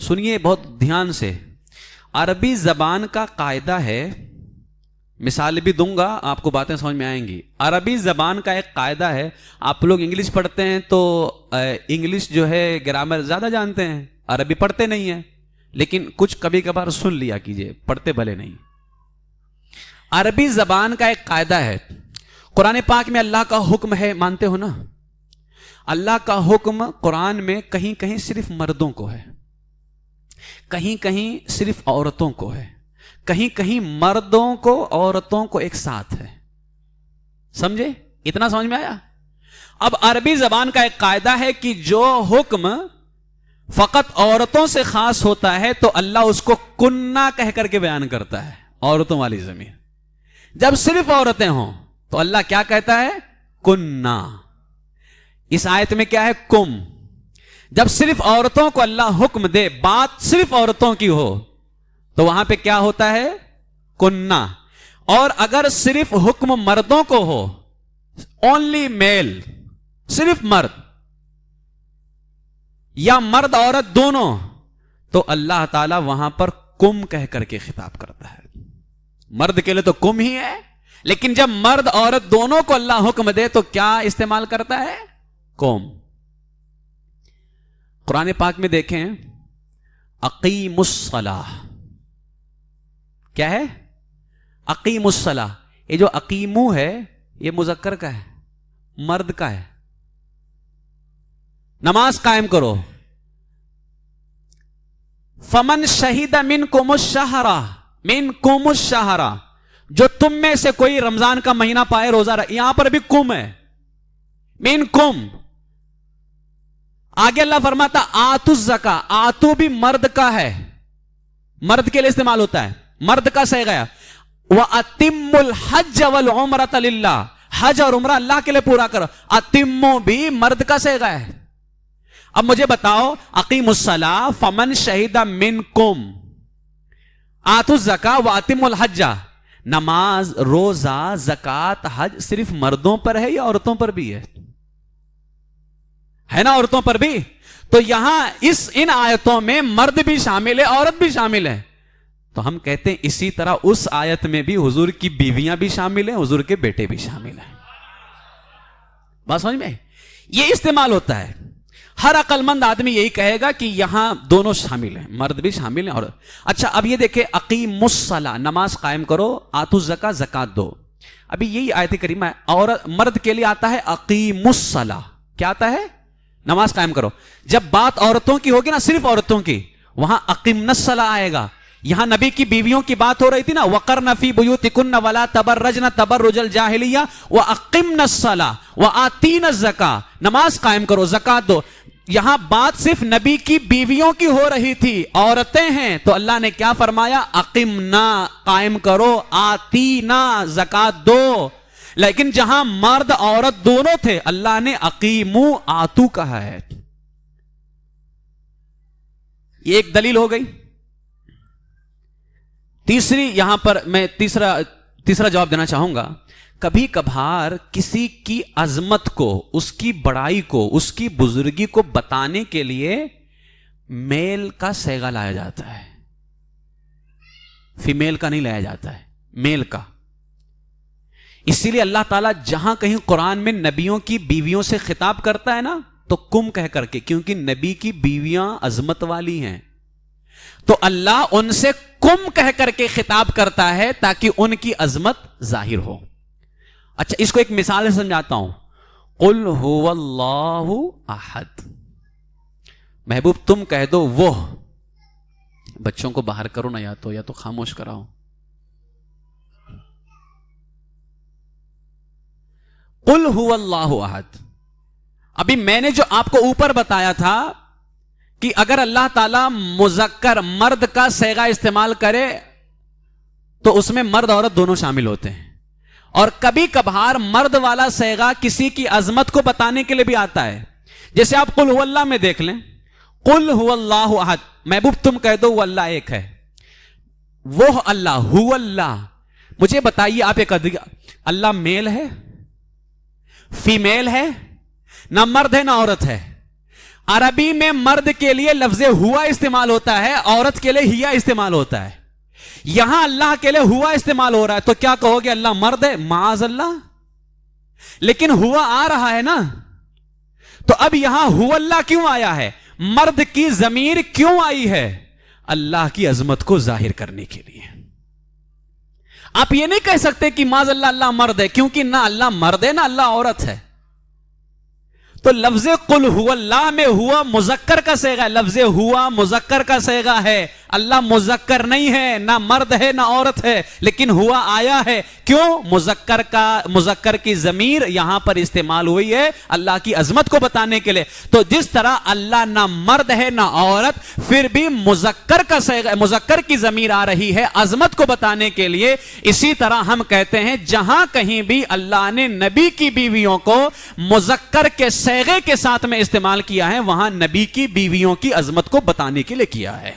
سنیے بہت دھیان سے. عربی زبان کا قاعدہ ہے, مثال بھی دوں گا آپ کو باتیں سمجھ میں آئیں گی. عربی زبان کا ایک قاعدہ ہے. آپ لوگ انگلش پڑھتے ہیں تو انگلش جو ہے گرامر زیادہ جانتے ہیں, عربی پڑھتے نہیں ہیں, لیکن کچھ کبھی کبھار سن لیا کیجئے, پڑھتے بھلے نہیں. عربی زبان کا ایک قاعدہ ہے. قرآن پاک میں اللہ کا حکم ہے, مانتے ہو نا؟ اللہ کا حکم قرآن میں کہیں کہیں صرف مردوں کو ہے, کہیں کہیں صرف عورتوں کو ہے, کہیں کہیں مردوں کو عورتوں کو ایک ساتھ ہے. سمجھے؟ اتنا سمجھ میں آیا؟ اب عربی زبان کا ایک قاعدہ ہے کہ جو حکم فقط عورتوں سے خاص ہوتا ہے تو اللہ اس کو کننا کہہ کر کے بیان کرتا ہے, عورتوں والی زمین. جب صرف عورتیں ہوں تو اللہ کیا کہتا ہے؟ کننا. اس آیت میں کیا ہے؟ کم. جب صرف عورتوں کو اللہ حکم دے, بات صرف عورتوں کی ہو, تو وہاں پہ کیا ہوتا ہے؟ کننا. اور اگر صرف حکم مردوں کو ہو, اونلی میل, صرف مرد یا مرد عورت دونوں, تو اللہ تعالی وہاں پر کم کہہ کر کے خطاب کرتا ہے. مرد کے لیے تو کم ہی ہے, لیکن جب مرد عورت دونوں کو اللہ حکم دے تو کیا استعمال کرتا ہے؟ کم. قرآن پاک میں دیکھیں, اقیم الصلاۃ, کیا ہے؟ اقیم الصلاۃ. یہ جو اقیمو ہے یہ مذکر کا ہے, مرد کا ہے. نماز قائم کرو. فمن شہید منکم الشہر, منکم الشہر, جو تم میں سے کوئی رمضان کا مہینہ پائے روزہ رکھے. یہاں پر بھی کم ہے, منکم. آگے اللہ فرماتا آتو الزکاۃ, آتو بھی مرد کا ہے, مرد کے لیے استعمال ہوتا ہے, مرد کا صیغہ ہے. وَأَتِمُّ الْحَجَّ وَالْعُمْرَةَ لِلَّهِ, حج اور عمرہ اللہ کے لیے پورا کرو. اتمو بھی مرد کا صیغہ ہے. اب مجھے بتاؤ, اقیم الصلاۃ, فمن شہید منکم, آتو الزکاۃ وَأَتِمُّ الْحَجَّ, نماز, روزہ, زکات, حج صرف مردوں پر ہے یا عورتوں پر بھی ہے نا؟ عورتوں پر بھی. تو یہاں ان آیتوں میں مرد بھی شامل ہے, عورت بھی شامل ہے. تو ہم کہتے ہیں اسی طرح اس آیت میں بھی حضور کی بیویاں بھی شامل ہیں, حضور کے بیٹے بھی شامل ہیں. بات سمجھ میں؟ یہ استعمال ہوتا ہے. ہر عقل مند آدمی یہی کہے گا کہ یہاں دونوں شامل ہیں, مرد بھی شامل ہیں. اور اچھا اب یہ دیکھیں, اقیم الصلاۃ, نماز قائم کرو, آتو الزکاۃ, زکات دو. ابھی یہی آیت کریمہ ہے. اور مرد کے لیے آتا ہے اقیم الصلاۃ, کیا آتا ہے؟ نماز قائم کرو. جب بات عورتوں کی ہوگی نا, صرف عورتوں کی, وہاں اقیمنا الصلاۃ آئے گا. یہاں نبی کی بیویوں کی بات ہو رہی تھی نا, وقرن فی بیوتکن ولا تبرجن تبرج الجاہلیہ واقمنا الصلاۃ وآتینا الزکاۃ, نماز قائم کرو, زکات دو. یہاں بات صرف نبی کی بیویوں کی ہو رہی تھی, عورتیں ہیں, تو اللہ نے کیا فرمایا؟ اقمنا, قائم کرو, آتینا, زکات دو. لیکن جہاں مرد عورت دونوں تھے, اللہ نے اقیمو, آتو کہا ہے. یہ ایک دلیل ہو گئی. تیسری, یہاں پر میں تیسرا جواب دینا چاہوں گا. کبھی کبھار کسی کی عظمت کو, اس کی بڑائی کو, اس کی بزرگی کو بتانے کے لیے میل کا صیغہ لایا جاتا ہے, فیمیل کا نہیں لایا جاتا ہے, میل کا. اسی لیے اللہ تعالیٰ جہاں کہیں قرآن میں نبیوں کی بیویوں سے خطاب کرتا ہے نا, تو کم کہہ کر کے, کیونکہ نبی کی بیویاں عظمت والی ہیں, تو اللہ ان سے کم کہہ کر کے خطاب کرتا ہے تاکہ ان کی عظمت ظاہر ہو. اچھا, اس کو ایک مثال سے سمجھاتا ہوں. قل هو اللہ احد, محبوب تم کہہ دو وہ. بچوں کو باہر کرو نا, یا تو خاموش کراؤ. قل هو اللہ احد. ابھی میں نے جو آپ کو اوپر بتایا تھا کہ اگر اللہ تعالیٰ مذکر, مرد کا صیغہ استعمال کرے تو اس میں مرد عورت دونوں شامل ہوتے ہیں, اور کبھی کبھار مرد والا صیغہ کسی کی عظمت کو بتانے کے لیے بھی آتا ہے. جیسے آپ قل هو اللہ میں دیکھ لیں, قل هو اللہ احد, محبوب تم کہہ دو وہ اللہ ایک ہے. وہ اللہ, هو اللہ. مجھے بتائیے آپ ایک اللہ میل ہے, فیمیل ہے, نہ مرد ہے نہ عورت ہے. عربی میں مرد کے لیے لفظ ہوا استعمال ہوتا ہے، عورت کے لیے ہیا استعمال ہوتا ہے. یہاں اللہ کے لیے ہوا استعمال ہو رہا ہے، تو کیا کہو گے اللہ مرد ہے؟ معاذ اللہ. لیکن ہوا آ رہا ہے نا، تو اب یہاں ہوا اللہ کیوں آیا ہے؟ مرد کی ضمیر کیوں آئی ہے؟ اللہ کی عظمت کو ظاہر کرنے کے لیے. آپ یہ نہیں کہہ سکتے کہ معاذ اللہ اللہ مرد ہے، کیونکہ نہ اللہ مرد ہے نہ اللہ عورت ہے. تو لفظ قل هو اللہ میں ہوا مذکر کا صیغہ ہے، لفظ ہوا مذکر کا صیغہ ہے. اللہ مذکر نہیں ہے، نہ مرد ہے نہ عورت ہے، لیکن ہوا آیا ہے. کیوں؟ مذکر کی ضمیر یہاں پر استعمال ہوئی ہے اللہ کی عظمت کو بتانے کے لیے. تو جس طرح اللہ نہ مرد ہے نہ عورت، پھر بھی مذکر کی ضمیر آ رہی ہے عظمت کو بتانے کے لیے. اسی طرح ہم کہتے ہیں جہاں کہیں بھی اللہ نے نبی کی بیویوں کو مذکر کے صیغے کے ساتھ میں استعمال کیا ہے، وہاں نبی کی بیویوں کی عظمت کو بتانے کے لیے کیا ہے.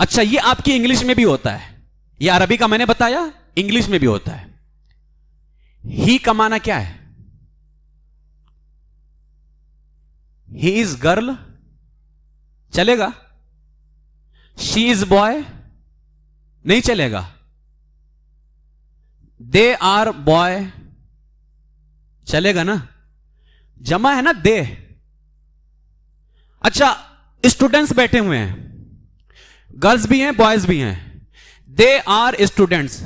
اچھا، یہ آپ کی انگلش میں بھی ہوتا ہے. یہ عربی کا میں نے بتایا، انگلش میں بھی ہوتا ہے. ہی کا معنی کیا ہے؟ ہی از گرل چلے گا؟ شی از بوائے نہیں چلے گا؟ دے آر بوائے چلے گا نا؟ جمع ہے نا دے. اچھا، اسٹوڈنٹس بیٹھے ہوئے ہیں، گرلز بھی ہیں بوائز بھی ہیں. دے آر اسٹوڈنٹس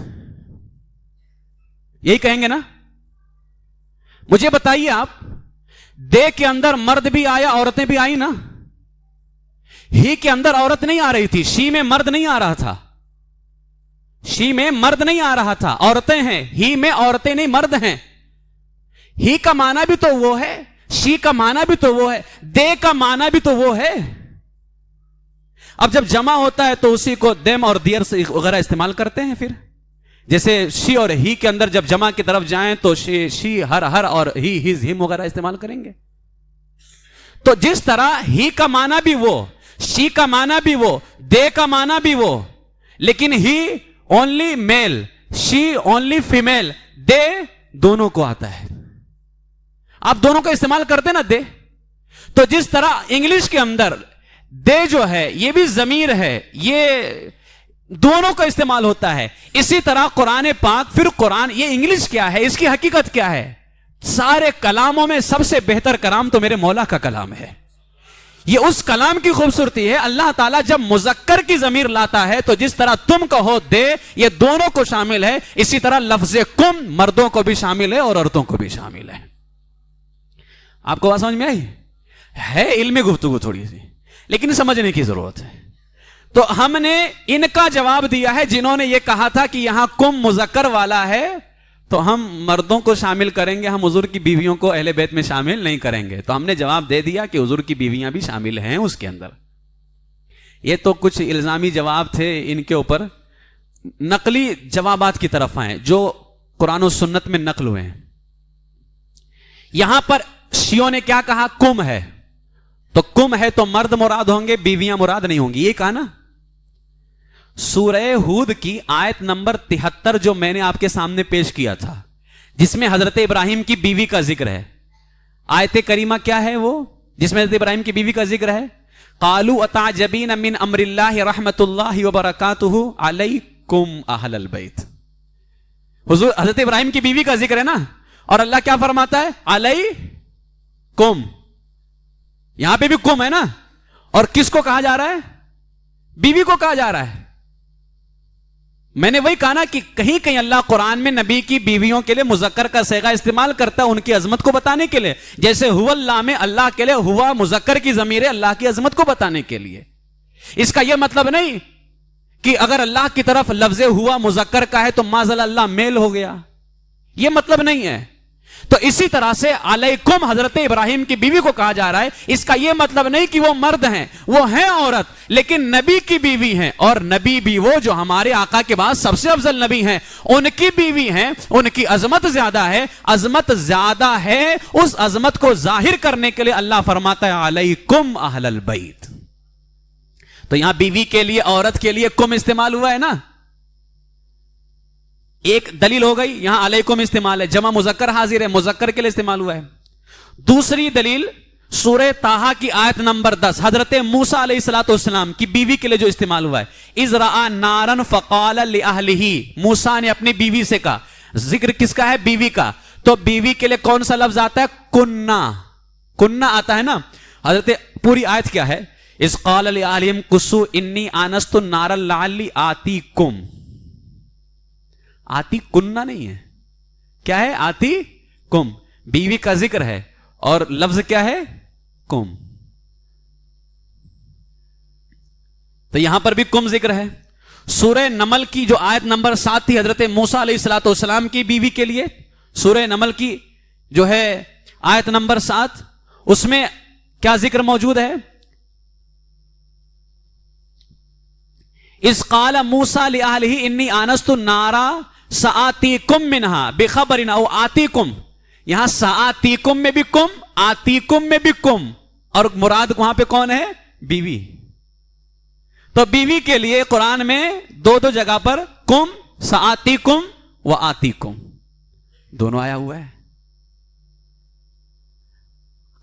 یہی کہیں گے نا؟ مجھے بتائیے آپ، دے کے اندر مرد بھی آیا عورتیں بھی آئی نا؟ ہی کے اندر عورت نہیں آ رہی تھی، شی میں مرد نہیں آ رہا تھا. شی میں مرد نہیں آ رہا تھا، عورتیں ہیں. ہی میں عورتیں نہیں مرد ہیں. ہی کا معنی بھی تو وہ ہے، شی کا معنی بھی تو وہ ہے، دے کا معنی بھی تو وہ ہے. اب جب جمع ہوتا ہے تو اسی کو دیم اور دیئر وغیرہ استعمال کرتے ہیں. پھر جیسے شی اور ہی کے اندر جب جمع کی طرف جائیں تو شی ہر اور ہی ہز ہم وغیرہ استعمال کریں گے. تو جس طرح ہی کا معنی بھی وہ، شی کا معنی بھی وہ، دے کا معنی بھی وہ، لیکن ہی اونلی میل، شی اونلی فیمیل، دے دونوں کو آتا ہے. آپ دونوں کو استعمال کرتے نا دے. تو جس طرح انگلش کے اندر دے جو ہے یہ بھی ضمیر ہے، یہ دونوں کا استعمال ہوتا ہے. اسی طرح قرآن پاک، پھر قرآن یہ انگلش کیا ہے، اس کی حقیقت کیا ہے؟ سارے کلاموں میں سب سے بہتر کلام تو میرے مولا کا کلام ہے. یہ اس کلام کی خوبصورتی ہے. اللہ تعالیٰ جب مذکر کی ضمیر لاتا ہے تو جس طرح تم کہو دے، یہ دونوں کو شامل ہے. اسی طرح لفظ کم مردوں کو بھی شامل ہے اور عورتوں کو بھی شامل ہے. آپ کو بات سمجھ میں آئی؟ ہے علم گفتگو تھوڑی سی، لیکن سمجھنے کی ضرورت ہے. تو ہم نے ان کا جواب دیا ہے جنہوں نے یہ کہا تھا کہ یہاں کم مذکر والا ہے تو ہم مردوں کو شامل کریں گے، ہم حضور کی بیویوں کو اہل بیت میں شامل نہیں کریں گے. تو ہم نے جواب دے دیا کہ حضور کی بیویاں بھی شامل ہیں اس کے اندر. یہ تو کچھ الزامی جواب تھے، ان کے اوپر نقلی جوابات کی طرف آئیں جو قرآن و سنت میں نقل ہوئے ہیں. یہاں پر شیعوں نے کیا کہا؟ کم ہے. تو کم ہے تو مرد مراد ہوں گے، بیویاں مراد نہیں ہوں گی، یہ کہا نا. سورہ ہود کی آیت نمبر 73 جو میں نے آپ کے سامنے پیش کیا تھا، جس میں حضرت ابراہیم کی بیوی کا ذکر ہے. آیت کریمہ کیا ہے وہ جس میں حضرت ابراہیم کی بیوی کا ذکر ہے؟ قالوا اتعجبین من امر اللہ رحمت اللہ وبرکاتہ علیکم اہل البیت. حضور حضرت ابراہیم کی بیوی کا ذکر ہے نا، اور اللہ کیا فرماتا ہے؟ علیکم. یہاں پہ بھی کم ہے نا، اور کس کو کہا جا رہا ہے؟ بیوی کو کہا جا رہا ہے. میں نے وہی کہا نا کہ کہیں کہیں اللہ قرآن میں نبی کی بیویوں کے لیے مذکر کا صیغہ استعمال کرتا ہے ان کی عظمت کو بتانے کے لیے. جیسے ہوا اللہ میں اللہ کے لیے ہوا مذکر کی ضمیر ہے اللہ کی عظمت کو بتانے کے لیے. اس کا یہ مطلب نہیں کہ اگر اللہ کی طرف لفظ ہوا مذکر کا ہے تو معاذ اللہ میل ہو گیا، یہ مطلب نہیں ہے. تو اسی طرح سے علیکم حضرت ابراہیم کی بیوی کو کہا جا رہا ہے. اس کا یہ مطلب نہیں کہ وہ مرد ہیں، وہ ہیں عورت، لیکن نبی کی بیوی ہیں. اور نبی بھی وہ جو ہمارے آقا کے بعد سب سے افضل نبی ہیں، ان کی بیوی ہیں. ان کی عظمت زیادہ ہے. عظمت زیادہ ہے، اس عظمت کو ظاہر کرنے کے لیے اللہ فرماتا ہے علیکم اہل البیت. تو یہاں بیوی کے لیے عورت کے لیے کم استعمال ہوا ہے نا. ایک دلیل ہو گئی، یہاں علیکم استعمال ہے، جمع مذکر حاضر ہے، مذکر کے لیے استعمال ہوا ہے. دوسری دلیل سورہ طٰہٰ کی آیت نمبر 10 حضرت موسیٰ علیہ الصلوۃ والسلام کی بیوی کے لیے جو استعمال ہوا ہے، اذ رأى نارا فقال لأهله، موسیٰ نے اپنی بیوی سے کہا، ذکر کس کا ہے؟ بیوی کا. تو بیوی کے لیے کون سا لفظ آتا ہے؟ کننا. کننا آتا ہے نا. حضرت پوری آیت کیا ہے؟ اذ قال لأهلهم كثوا انی آنست نارا لعلی آتیکم. آتی کننا نہیں ہے، کیا ہے؟ آتی کم. بیوی کا ذکر ہے اور لفظ کیا ہے؟ کم. تو یہاں پر بھی کم ذکر ہے. سورہ نمل کی جو آیت نمبر 7 تھی حضرت موسیٰ علیہ الصلوۃ والسلام کی بیوی کے لیے، سورہ نمل کی جو ہے آیت نمبر 7، اس میں کیا ذکر موجود ہے؟ اذ قال موسیٰ لأہلہ انی آنست نارا سآتیکم منہا بخبر او آتیکم. یہاں سآتیکم میں بھی کم، آتیکم میں بھی کم، اور مراد وہاں پہ کون ہے؟ بیوی. تو بیوی کے لیے قرآن میں دو جگہ پر کم، سآتیکم و آتیکم دونوں آیا ہوا ہے.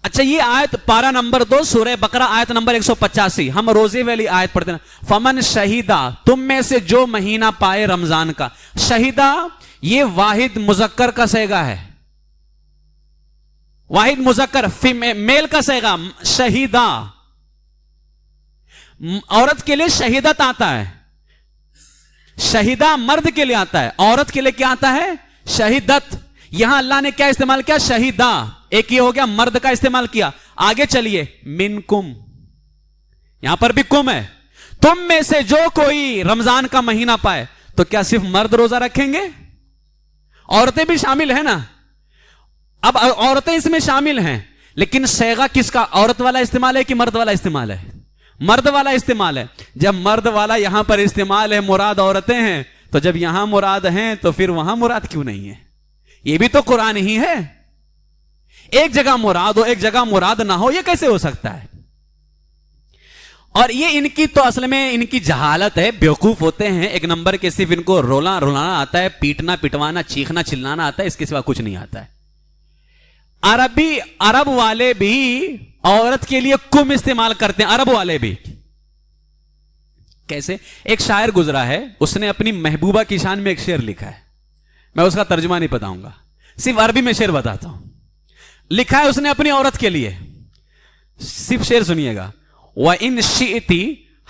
اچھا، یہ آیت پارہ نمبر 2 سورہ بقرہ آیت نمبر 185، ہم روزے والی آیت پڑھتے ہیں. فمن شہیدہ، تم میں سے جو مہینہ پائے رمضان کا. شہیدہ یہ واحد مذکر کا صیغہ ہے، واحد مذکر میل کا صیغہ. شہیدہ عورت کے لیے شہیدت آتا ہے، شہیدہ مرد کے لیے آتا ہے، عورت کے لیے کیا آتا ہے؟ شہیدت. یہاں اللہ نے کیا استعمال کیا؟ شہیدہ. ایک یہ ہو گیا مرد کا استعمال کیا. آگے چلیے، منکم، یہاں پر بھی کم ہے. تم میں سے جو کوئی رمضان کا مہینہ پائے. تو کیا صرف مرد روزہ رکھیں گے؟ عورتیں بھی شامل ہیں نا. اب عورتیں اس میں شامل ہیں، لیکن صیغہ کس کا؟ عورت والا استعمال ہے کہ مرد والا استعمال ہے؟ مرد والا استعمال ہے. جب مرد والا یہاں پر استعمال ہے، مراد عورتیں ہیں، تو جب یہاں مراد ہیں تو پھر وہاں مراد کیوں نہیں ہے؟ یہ بھی تو قرآن ہی ہے. ایک جگہ مراد ہو، ایک جگہ مراد نہ ہو، یہ کیسے ہو سکتا ہے؟ اور یہ ان کی تو اصل میں ان کی جہالت ہے، بیوقوف ہوتے ہیں ایک نمبر کے. صرف ان کو رولانا آتا ہے، پیٹنا پٹوانا، چیخنا چلانا آتا ہے، اس کے سوا کچھ نہیں آتا ہے. عرب والے بھی عورت کے لیے کم استعمال کرتے ہیں، عرب والے بھی. کیسے؟ ایک شاعر گزرا ہے، اس نے اپنی محبوبہ کی شان میں ایک شعر لکھا ہے. میں اس کا ترجمہ نہیں بتاؤں گا، صرف عربی میں شعر بتاتا ہوں. لکھا ہے اس نے اپنی عورت کے لیے، صرف شعر سنیے گا. وَإِن شِئْتِ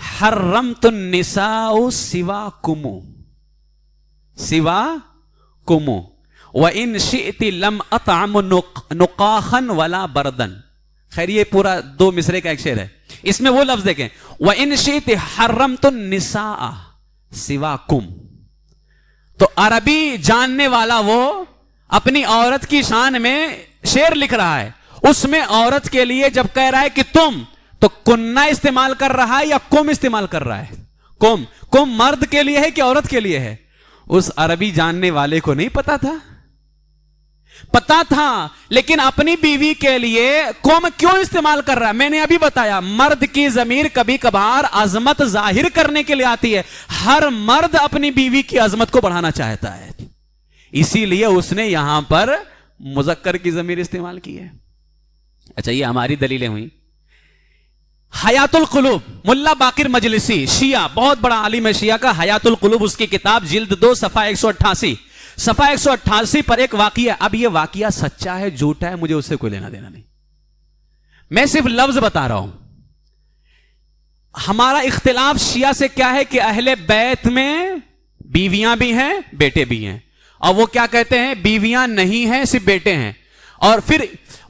حَرَّمْتُ النِّسَاءُ سِوَاكُمُ سِوَاكُمُ وَإِن شِئْتِ لَمْ أَطْعَمُ نُقَاخًا وَلَا بَرْدًا. خیر یہ پورا 2 مصرے کا ایک شعر ہے. اس میں وہ لفظ دیکھیں، وَإِن شِئْتِ حَرَّمْتُ النِّسَاءَ سِوَاكُمْ. تو عربی جاننے والا وہ اپنی عورت کی شان میں شعر لکھ رہا ہے. اس میں عورت کے لیے جب کہہ رہا ہے کہ تم، تو کننا استعمال کر رہا ہے یا کم استعمال کر رہا ہے؟ کم مرد کے لیے ہے کہ عورت کے لیے ہے؟ اس عربی جاننے والے کو نہیں پتا تھا؟ پتا تھا، لیکن اپنی بیوی کے لیے کم کیوں استعمال کر رہا ہے؟ میں نے ابھی بتایا، مرد کی ضمیر کبھی کبھار عظمت ظاہر کرنے کے لیے آتی ہے. ہر مرد اپنی بیوی کی عظمت کو بڑھانا چاہتا ہے، اسی لیے اس نے یہاں پر مذکر کی ضمیر استعمال کی ہے. اچھا، یہ ہماری دلیلیں ہوئی. حیات القلوب، ملا باقر مجلسی، شیعہ، بہت بڑا عالم ہے شیعہ کا. حیات القلوب اس کی کتاب، جلد 2 صفحہ 188، صفحہ 188 پر ایک واقعہ. اب یہ واقعہ سچا ہے جھوٹا ہے مجھے اس سے کوئی لینا دینا نہیں، میں صرف لفظ بتا رہا ہوں. ہمارا اختلاف شیعہ سے کیا ہے کہ اہل بیت میں بیویاں بھی ہیں، بیٹے بھی ہیں. اور وہ کیا کہتے ہیں؟ بیویاں نہیں ہیں، صرف بیٹے ہیں. اور پھر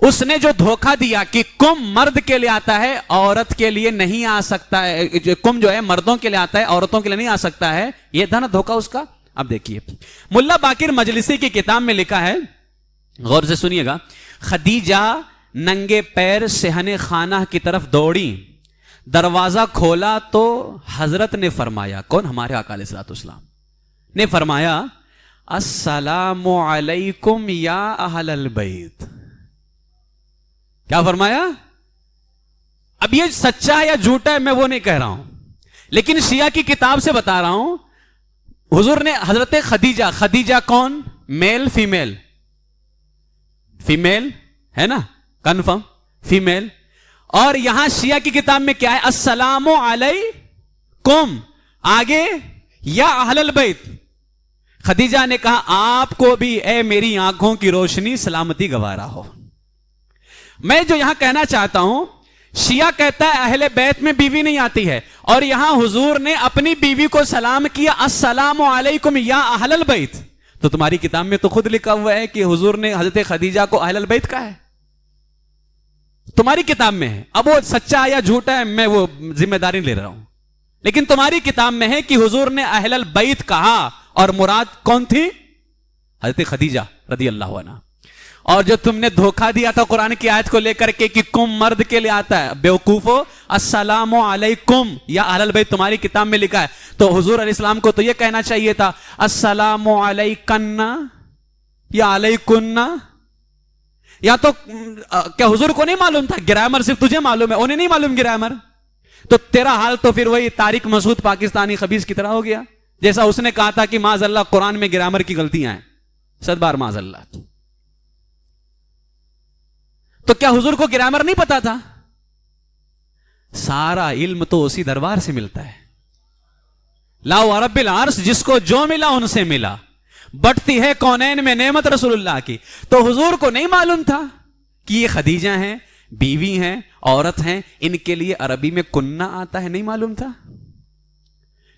اس نے جو دھوکہ دیا کہ کم مرد کے لیے آتا ہے، عورت کے لیے نہیں آ سکتا ہے، کم جو ہے مردوں کے لیے آتا ہے، عورتوں کے لیے نہیں آ سکتا ہے. یہ تھا نا دھوکہ اس کا. اب دیکھیے، ملا باقر مجلسی کی کتاب میں لکھا ہے، غور سے سنیے گا. خدیجہ ننگے پیر صحن خانہ کی طرف دوڑی، دروازہ کھولا تو حضرت نے فرمایا، کون؟ ہمارے آقا علیہ الصلوۃ والسلام نے فرمایا، السلام علیکم یا اہل البیت. کیا فرمایا؟ اب یہ سچا ہے یا جھوٹا ہے میں وہ نہیں کہہ رہا ہوں، لیکن شیعہ کی کتاب سے بتا رہا ہوں. حضور نے حضرت خدیجہ کون؟ Male female? فیمیل ہے نا، کنفرم فیمیل. اور یہاں شیعہ کی کتاب میں کیا ہے؟ السلام علیکم آگے یا اہل البیت. خدیجہ نے کہا آپ کو بھی اے میری آنکھوں کی روشنی سلامتی گوارا ہو. میں جو یہاں کہنا چاہتا ہوں، شیعہ کہتا ہے اہل بیت میں بیوی نہیں آتی ہے، اور یہاں حضور نے اپنی بیوی کو سلام کیا السلام علیکم یا اہل البیت. تو تمہاری کتاب میں تو خود لکھا ہوا ہے کہ حضور نے حضرت خدیجہ کو اہل البیت کہا ہے، تمہاری کتاب میں ہے. اب وہ سچا ہے یا جھوٹا ہے میں وہ ذمہ داری لے رہا ہوں، لیکن تمہاری کتاب میں ہے کہ حضور نے اہل البیت کہا، اور مراد کون تھی؟ حضرت خدیجہ رضی اللہ عنہ. اور جو تم نے دھوکہ دیا تھا قرآن کی آیت کو لے کر کے کہ کم مرد کے لیے آتا ہے، بیوقوفو السلام علیکم یا اہل البیت تمہاری کتاب میں لکھا ہے، تو حضور علیہ السلام کو تو یہ کہنا چاہیے تھا السلام علیکن یا علیکن. یا تو کیا حضور کو نہیں معلوم تھا؟ گرامر صرف تجھے معلوم ہے، انہیں نہیں معلوم گرامر. تو تیرا حال تو پھر وہی طارق مسعود پاکستانی خبیث کی طرح ہو گیا، جیسا اس نے کہا تھا کہ معاذ اللہ قرآن میں گرامر کی غلطیاں ہیں، 100 بار معاذ اللہ. تو کیا حضور کو گرامر نہیں پتا تھا؟ سارا علم تو اسی دربار سے ملتا ہے. لا رب العرش، جس کو جو ملا ان سے ملا. بٹتی ہے کونین میں نعمت رسول اللہ کی. تو حضور کو نہیں معلوم تھا کہ یہ خدیجہ ہیں، بیوی ہیں، عورت ہیں، ان کے لیے عربی میں کننا آتا ہے، نہیں معلوم تھا.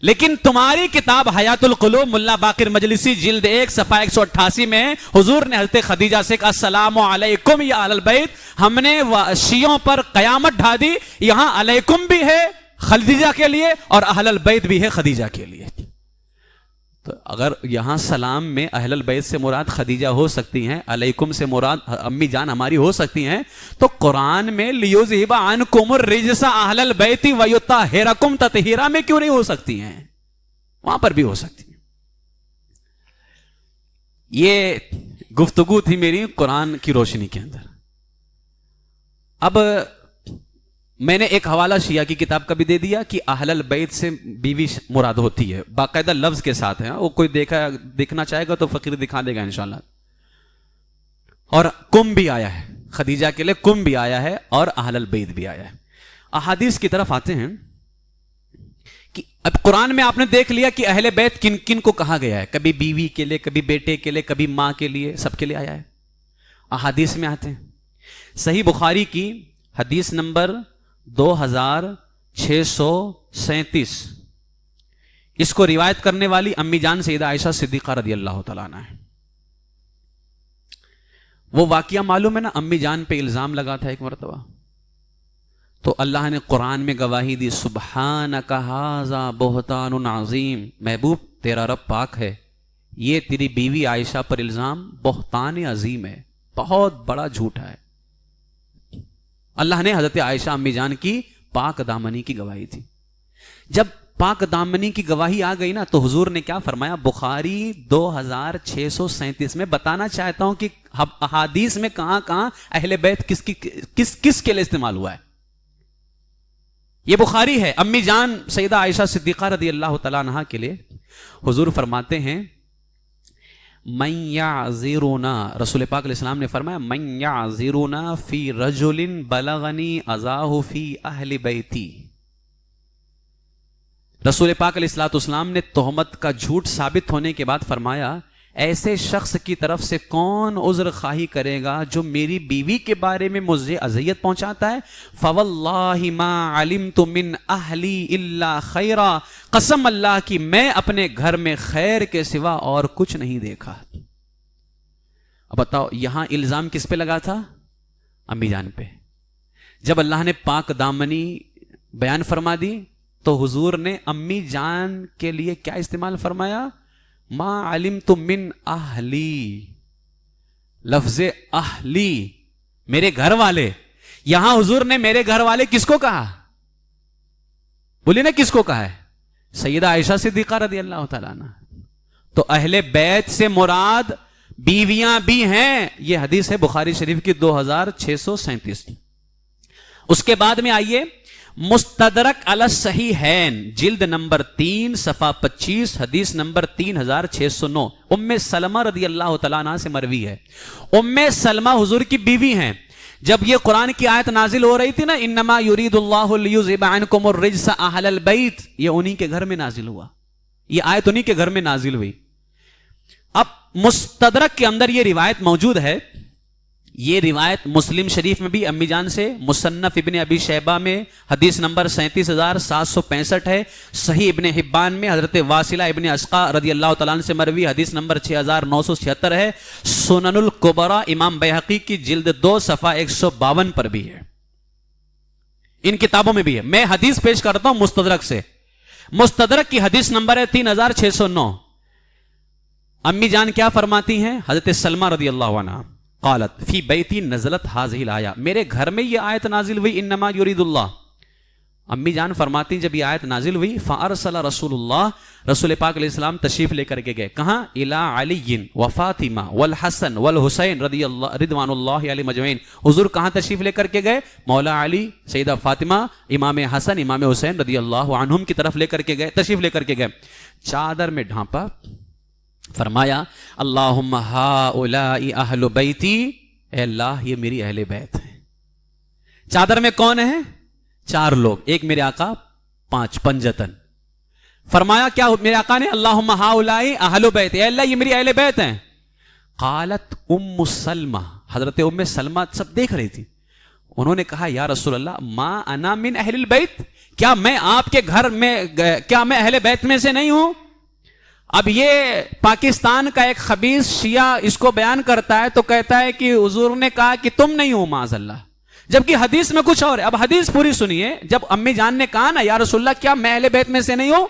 لیکن تمہاری کتاب حیات القلوب ملا باقر مجلسی جلد 1 صفحہ 188 میں حضور نے حضرت خدیجہ سے کہا السلام علیکم یا اہل البیت. ہم نے شیعوں پر قیامت ڈھا دی. یہاں علیکم بھی ہے خدیجہ کے لیے اور اہل البیت بھی ہے خدیجہ کے لیے. تو اگر یہاں سلام میں اہل البیت سے مراد خدیجہ ہو سکتی ہیں، علیکم سے مراد امی جان ہماری ہو سکتی ہیں، تو قرآن میں لیذہب عنکم الرجس اہل البیت ویطہرکم تطہیرا میں کیوں نہیں ہو سکتی ہیں؟ وہاں پر بھی ہو سکتی ہیں. یہ گفتگو تھی میری قرآن کی روشنی کے اندر. اب میں نے ایک حوالہ شیعہ کی کتاب کا بھی دے دیا کہ اہل البیت سے بیوی مراد ہوتی ہے، باقاعدہ لفظ کے ساتھ ہے. وہ کوئی دیکھنا چاہے گا تو فقیر دکھا دے گا انشاءاللہ. اور کم بھی آیا ہے خدیجہ کے لیے، کم بھی آیا ہے اور اہل البیت بھی آیا ہے. احادیث کی طرف آتے ہیں کہ اب قرآن میں آپ نے دیکھ لیا کہ اہل بیت کن کن کو کہا گیا ہے. کبھی بیوی کے لیے، کبھی بیٹے کے لیے، کبھی ماں کے لیے، سب کے لیے آیا ہے. احادیث میں آتے ہیں. صحیح بخاری کی حدیث نمبر 2637، اس کو روایت کرنے والی امی جان سیدہ عائشہ صدیقہ رضی اللہ تعالیٰ عنہ ہے. وہ واقعہ معلوم ہے نا، امی جان پہ الزام لگا تھا ایک مرتبہ، تو اللہ نے قرآن میں گواہی دی سبحانک ھذا بہتان عظیم. محبوب تیرا رب پاک ہے، یہ تیری بیوی عائشہ پر الزام بہتان عظیم ہے، بہت بڑا جھوٹا ہے. اللہ نے حضرت عائشہ امی جان کی پاک دامنی کی گواہی تھی. جب پاک دامنی کی گواہی آ گئی نا تو حضور نے کیا فرمایا؟ بخاری 2637 میں بتانا چاہتا ہوں کہ احادیث میں کہاں کہاں اہل بیت کس کے لیے استعمال ہوا ہے. یہ بخاری ہے. امی جان سیدہ عائشہ صدیقہ رضی اللہ تعالیٰ عنہا کے لیے حضور فرماتے ہیں من یعذرنا، رسول پاک علیہ السلام نے فرمایا من یعذرنا فی رجل بلغنی اذاہ فی اہل بیتی. رسول پاک علیہ السلام نے تہمت کا جھوٹ ثابت ہونے کے بعد فرمایا ایسے شخص کی طرف سے کون عذر خواہی کرے گا جو میری بیوی کے بارے میں مجھے اذیت پہنچاتا ہے. فواللہ ما علمت من اہلی الا خیرا، قسم اللہ کی میں اپنے گھر میں خیر کے سوا اور کچھ نہیں دیکھا. اب بتاؤ یہاں الزام کس پہ لگا تھا؟ امی جان پہ. جب اللہ نے پاک دامنی بیان فرما دی تو حضور نے امی جان کے لیے کیا استعمال فرمایا؟ ما علمت من اہلی. لفظ اہلی میرے گھر والے. یہاں حضور نے میرے گھر والے کس کو کہا؟ بولیے نا کس کو کہا ہے؟ سیدہ عائشہ صدیقہ رضی اللہ تعالیٰ عنہ. تو اہل بیت سے مراد بیویاں بھی ہیں. یہ حدیث ہے بخاری شریف کی 2637. اس کے بعد میں آئیے مستدرک علی الصحیحین جلد نمبر 3 صفحہ 25 حدیث نمبر 3609 ام سلمہ رضی اللہ تعالیٰ عنہ سے مروی ہے. ام سلمہ حضور کی بیوی ہیں. جب یہ قرآن کی آیت نازل ہو رہی تھی نا، انما یرید اللہ لیذھب عنکم الرجس اہل البیت، یہ انہی کے گھر میں نازل ہوا، یہ آیت انہی کے گھر میں نازل ہوئی۔ اب مستدرک کے اندر یہ روایت موجود ہے، یہ روایت مسلم شریف میں بھی امی جان سے، مصنف ابن ابی شیبہ میں حدیث نمبر 37,765 ہے، صحیح ابن حبان میں حضرت واصلہ ابن اسقا رضی اللہ تعالیٰ عنہ سے مروی حدیث نمبر 6,976 ہے، سنن الکبریٰ امام بیہقی کی جلد 2 صفحہ 152 پر بھی ہے، ان کتابوں میں بھی ہے۔ میں حدیث پیش کرتا ہوں مستدرک سے، مستدرک کی حدیث نمبر ہے 3609۔ امی جان کیا فرماتی ہیں؟ حضرت سلمہ رضی اللہ عنہ قالت فی بیتی نزلت هذه الآیہ، میرے گھر میں یہ آیت نازل ہوئی، انما یرید اللہ۔ امی جان فرماتی ہیں جب یہ آیت نازل ہوئی فارسل رسول اللہ، رسول پاک علیہ السلام تشریف لے کر کے گئے، کہاں؟ الی علی و فاطمہ والحسن والحسین رضوان اللہ علیہ مجمعین، حضور کہاں تشریف لے کر کے گئے؟ مولا علی، سیدہ فاطمہ، امام حسن، امام حسین رضی اللہ عنہم کی طرف لے کر کے گئے، تشریف لے کر کے گئے، چادر میں ڈھانپا، فرمایا اللہم ہؤلاء اہل بیتی، اے اللہ یہ میری اہل بیت ہیں۔ چادر میں کون ہے؟ 4 لوگ، ایک میرے آقا، 5 پنجتن۔ فرمایا کیا میرے آقا نے؟ اللہم ہؤلاء اہل بیت، اے اللہ یہ میری اہل بیت ہیں۔ قالت ام سلمہ، حضرت ام سلمہ سب دیکھ رہی تھی، انہوں نے کہا یا رسول اللہ ما انا من اہل البیت، کیا میں آپ کے گھر میں، کیا میں اہل بیت میں سے نہیں ہوں؟ اب یہ پاکستان کا ایک خبیث شیعہ اس کو بیان کرتا ہے تو کہتا ہے کہ حضور نے کہا کہ تم نہیں ہو معاذ اللہ، جبکہ حدیث میں کچھ اور ہے۔ اب حدیث پوری سنیے، جب امی جان نے کہا نا یا رسول اللہ کیا میں اہل بیت میں سے نہیں ہوں؟